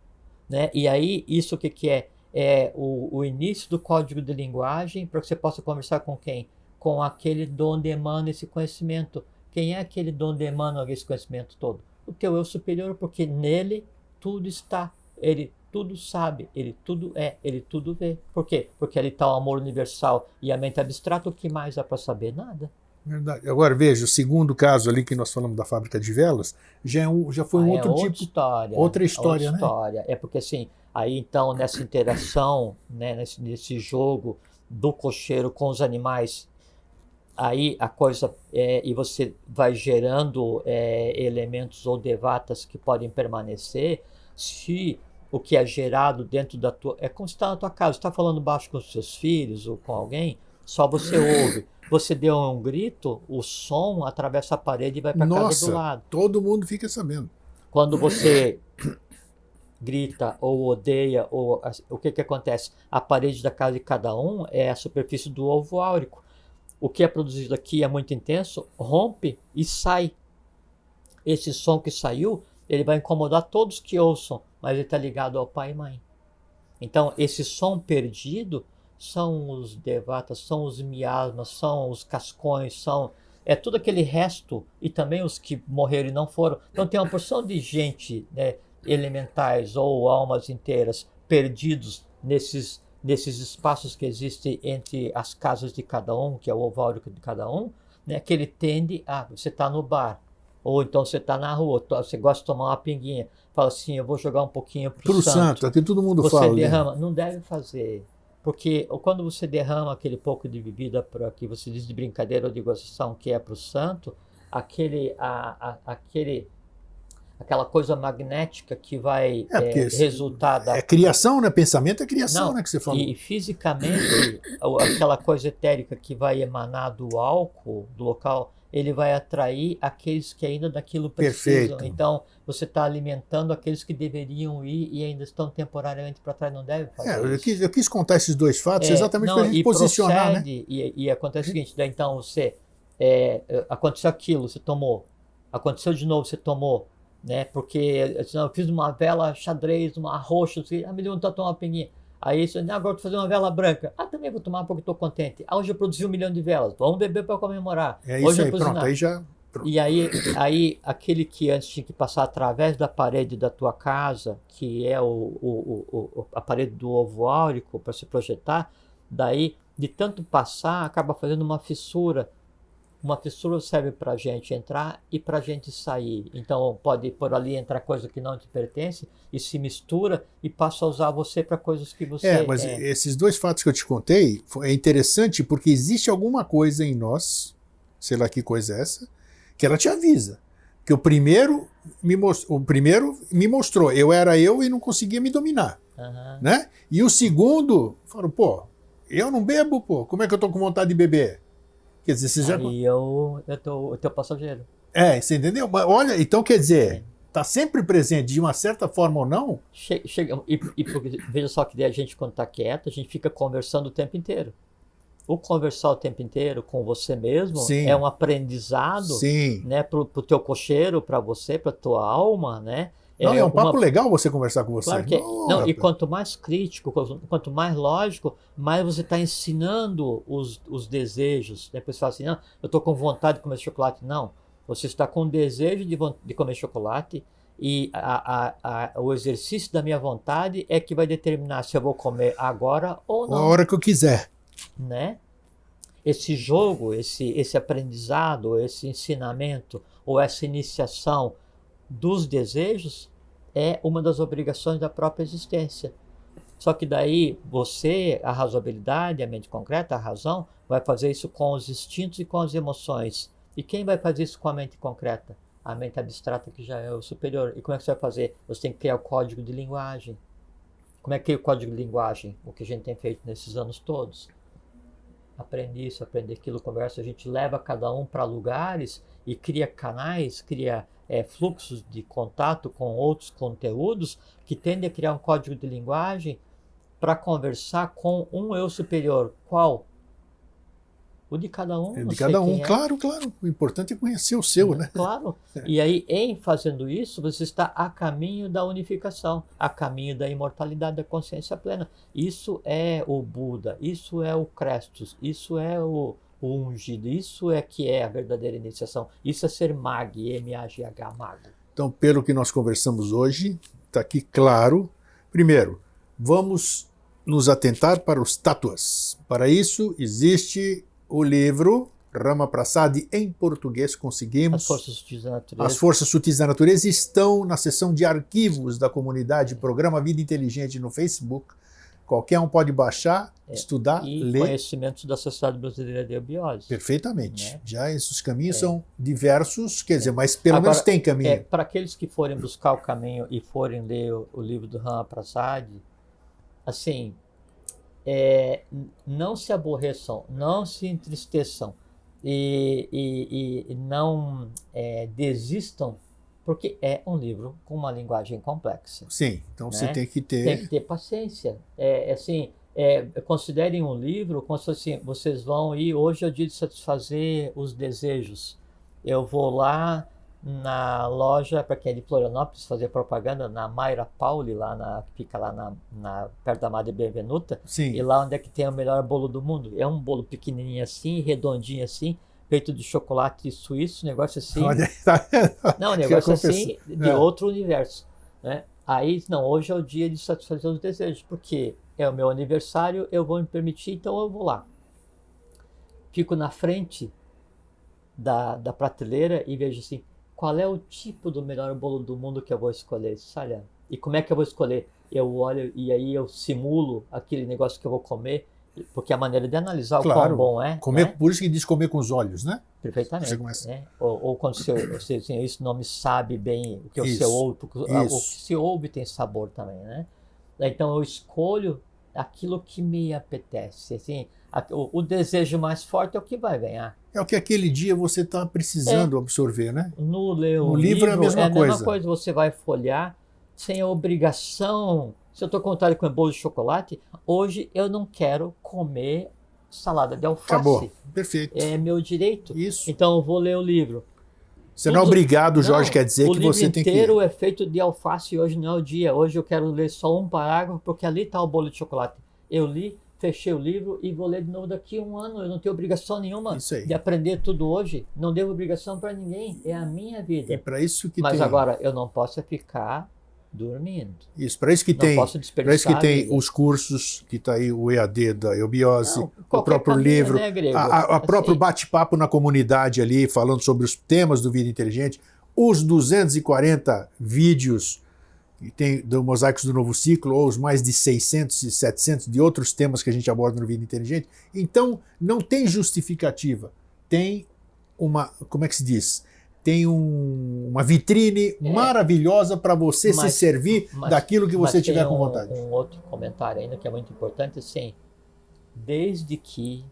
né? E aí, isso o que, que é? É o início do código de linguagem para que você possa conversar com quem? Com aquele de onde emana esse conhecimento. Quem é aquele de onde emana esse conhecimento todo? O teu eu superior, porque nele tudo está. Ele tudo sabe, ele tudo é, ele tudo vê. Por quê? Porque ali está o amor universal e a mente abstrata, o que mais há para saber? Nada. Verdade. Agora, veja, o segundo caso ali que nós falamos da fábrica de velas, já foi um outro outra tipo, história, outra história, outra né? história. É porque assim, aí então nessa interação, né, nesse jogo do cocheiro com os animais, aí a coisa e você vai gerando elementos ou devatas que podem permanecer se o que é gerado dentro da tua... É como se está na tua casa, você está falando baixo com os seus filhos ou com alguém, só você ouve. Você deu um grito, o som atravessa a parede e vai para a casa do Nossa, lado. todo mundo fica sabendo. Quando você grita ou odeia, ou o que que acontece? A parede da casa de cada um é a superfície do ovo áurico. O que é produzido aqui é muito intenso, rompe e sai. Esse som que saiu, ele vai incomodar todos que ouçam, mas ele está ligado ao pai e mãe. Então, esse som perdido são os devatas, são os miasmas, são os cascões, é tudo aquele resto, e também os que morreram e não foram. Então tem uma porção de gente, né, elementais ou almas inteiras perdidos nesses espaços que existem entre as casas de cada um, que é o ovo áurico de cada um, né, que ele tende a... Você está no bar, ou então você está na rua, você gosta de tomar uma pinguinha, fala assim, eu vou jogar um pouquinho pro santo. Aqui todo mundo Você fala. derrama, não deve fazer. Porque quando você derrama aquele pouco de bebida para que você diz de brincadeira ou de gozação que é para o santo, aquela coisa magnética que vai resultar da... É criação, né? Pensamento é criação, Não, né? Que você falou. E fisicamente, aquela coisa etérica que vai emanar do álcool, do local, ele vai atrair aqueles que ainda daquilo precisam. Perfeito. Então, você está alimentando aqueles que deveriam ir e ainda estão temporariamente para trás, não deve fazer isso. Eu quis contar esses dois fatos exatamente para a gente posicionar, procede, né? E acontece o seguinte, daí então você, aconteceu aquilo, você tomou, aconteceu de novo, você tomou, né? Porque eu fiz uma vela xadrez, uma roxa, me deu vontade de tomar uma pinguinha. Aí você, agora vou fazer uma vela branca. Também vou tomar porque estou contente. Hoje eu produzi 1 milhão de velas. Vamos beber para comemorar. É isso hoje aí, pronto. Aí já... Pronto. E aí aquele que antes tinha que passar através da parede da tua casa, que é a parede do ovo áurico para se projetar, daí de tanto passar acaba fazendo uma fissura. Uma fissura serve para a gente entrar e para a gente sair. Então pode por ali entrar coisa que não te pertence e se mistura e passa a usar você para coisas que você... Mas esses dois fatos que eu te contei é interessante porque existe alguma coisa em nós, sei lá que coisa é essa, que ela te avisa. Que o primeiro me mostrou, eu era eu e não conseguia me dominar. Uhum. Né? E o segundo falou, pô, eu não bebo, pô, como é que eu tô com vontade de beber? Quer dizer, você já... Aí eu tô o teu passageiro. Você entendeu? Mas olha, então quer dizer, tá sempre presente de uma certa forma ou não? Veja só que daí a gente, quando tá quieto, a gente fica conversando o tempo inteiro. O conversar o tempo inteiro com você mesmo é um aprendizado, né, pro teu cocheiro, para você, para tua alma, né? É um papo legal você conversar com você. Claro que e quanto mais crítico, quanto mais lógico, mais você está ensinando os desejos. Depois você fala assim, não, eu estou com vontade de comer chocolate. Não, você está com desejo de comer chocolate e o exercício da minha vontade é que vai determinar se eu vou comer agora ou não. A hora que eu quiser. Né? Esse jogo, esse aprendizado, esse ensinamento ou essa iniciação dos desejos é uma das obrigações da própria existência. Só que daí você, a razoabilidade, a mente concreta, a razão, vai fazer isso com os instintos e com as emoções. E quem vai fazer isso com a mente concreta? A mente abstrata, que já é o superior. E como é que você vai fazer? Você tem que criar o código de linguagem. Como é que é o código de linguagem? O que a gente tem feito nesses anos todos. aprende isso, aprende aquilo, conversa, a gente leva cada um para lugares e cria canais, cria fluxos de contato com outros conteúdos que tendem a criar um código de linguagem para conversar com um eu superior. Qual? O de cada um. De cada um, claro, claro. O importante é conhecer o seu, né? Claro. E aí, em fazendo isso, você está a caminho da unificação, a caminho da imortalidade, da consciência plena. Isso é o Buda, isso é o Crestos, isso é o ungido, isso é que é a verdadeira iniciação. Isso é ser mag, M-A-G-H, mago. Então, pelo que nós conversamos hoje, está aqui claro. Primeiro, vamos nos atentar para os tattvas. Para isso, existe o livro Rama Prasad em português, conseguimos. As Forças Sutis da Natureza. As Forças Sutis da Natureza estão na seção de arquivos da comunidade Programa Vida Inteligente no Facebook. Qualquer um pode baixar, estudar, e ler. Conhecimentos da Sociedade Brasileira de Eubiose. Perfeitamente. Né? Já esses caminhos são diversos, quer dizer, mas pelo Agora, menos tem caminho. Para aqueles que forem buscar o caminho e forem ler o livro do Rama Prasad, assim, não se aborreçam, não se entristeçam e não desistam, porque é um livro com uma linguagem complexa. Sim, então né? você tem que ter paciência. Considerem um livro como se fosse assim, vocês vão ir, hoje é o dia de satisfazer os desejos. Eu vou lá na loja, para quem é de Florianópolis, fazer propaganda, na Mayra Pauli, fica lá perto da Madre Benvenuta. Sim. E lá onde é que tem o melhor bolo do mundo. É um bolo pequenininho assim, redondinho assim, feito de chocolate suíço, negócio assim. Olha, não, negócio assim de outro universo. Né? Aí, não, hoje é o dia de satisfazer os desejos, porque é o meu aniversário, eu vou me permitir, então eu vou lá. Fico na frente da prateleira e vejo assim, qual é o tipo do melhor bolo do mundo que eu vou escolher? Olha, e como é que eu vou escolher? Eu olho e aí eu simulo aquele negócio que eu vou comer, porque é a maneira de analisar claro, o quão bom é. Comer, né? Por isso que diz comer com os olhos, né? Perfeitamente. Né? Ou quando você assim, isso não me sabe bem o que você ouve, porque o que se ouve tem sabor também, né? Então eu escolho aquilo que me apetece. Assim, o desejo mais forte é o que vai ganhar. É o que aquele dia você está precisando absorver, né? No livro é a mesma coisa. Você vai folhear sem a obrigação. Se eu estou com vontade de comer bolo de chocolate, hoje eu não quero comer salada de alface. Acabou. Perfeito. É meu direito. Isso. Então eu vou ler o livro. Você não é obrigado, Jorge, quer dizer que você tem que... O livro inteiro é feito de alface e hoje não é o dia. Hoje eu quero ler só um parágrafo porque ali está o bolo de chocolate. Eu li, fechei o livro e vou ler de novo daqui a um ano. Eu não tenho obrigação nenhuma de aprender tudo hoje. Não devo obrigação para ninguém. É a minha vida. É para isso que Mas agora eu não posso ficar dormindo. Isso, para isso que tem, para isso que tem os cursos, que está aí o EAD da Eubiose, o próprio livro, né, a próprio bate-papo na comunidade ali, falando sobre os temas do Vida Inteligente, os 240 vídeos que tem do Mosaicos do Novo Ciclo, ou os mais de 600 e 700 de outros temas que a gente aborda no Vida Inteligente. Então, não tem justificativa. Tem uma, como é que se diz? Tem uma vitrine maravilhosa para você se servir daquilo que você tiver com vontade. Um outro comentário ainda que é muito importante, assim, desde que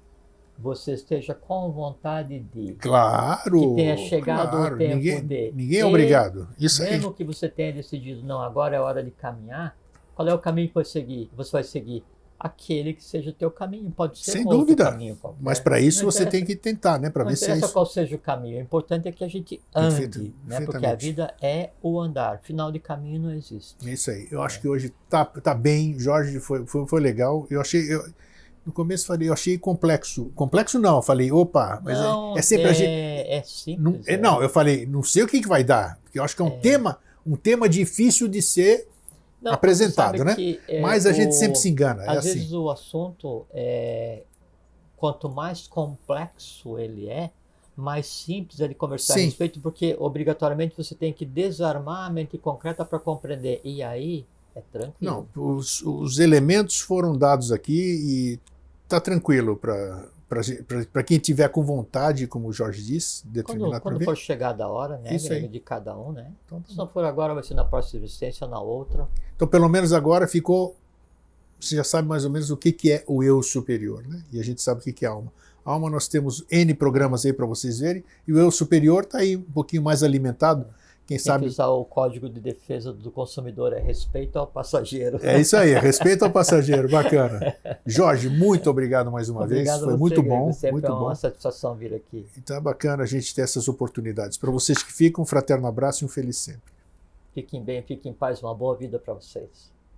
você esteja com vontade de... Claro! Que tenha chegado o tempo ninguém é obrigado. Isso mesmo que você tenha decidido, não, agora é hora de caminhar, qual é o caminho que você vai seguir? Aquele que seja o teu caminho, pode ser sem outro dúvida, caminho qualquer. Mas para isso você tem que tentar, né? Para ver se é isso. Qual seja o caminho, o importante é que a gente ande, né? Porque a vida é o andar, final de caminho não existe. É isso aí, eu acho que hoje tá bem, Jorge, foi legal, no começo falei, eu achei complexo não, eu falei, opa, mas não, é sempre a gente... É simples. Não, eu falei, não sei o que vai dar, porque eu acho que é um tema difícil de ser apresentado, né? Mas a gente sempre se engana. Às vezes o assunto, quanto mais complexo ele é, mais simples é de conversar a respeito, porque obrigatoriamente você tem que desarmar a mente concreta para compreender. E aí é tranquilo. Não, os elementos foram dados aqui e tá tranquilo para quem tiver com vontade, como o Jorge disse, determinado. Quando for chegada a hora, né, de cada um, né? Então, se não for agora, vai ser na próxima existência ou na outra. Então, pelo menos agora ficou você já sabe mais ou menos o que é o eu superior, né? E a gente sabe o que é alma. Alma, nós temos N programas aí para vocês verem, e o eu superior está aí um pouquinho mais alimentado. Quem sabe Tem que usar o Código de Defesa do Consumidor, é respeito ao passageiro. É isso aí, respeito ao passageiro, bacana. Jorge, muito obrigado mais uma vez, foi você, muito Grego. bom, Sempre muito é uma bom. satisfação vir aqui. Então é bacana a gente ter essas oportunidades. Para vocês que ficam, um fraterno abraço e um feliz sempre. Fiquem bem, fiquem em paz, uma boa vida para vocês.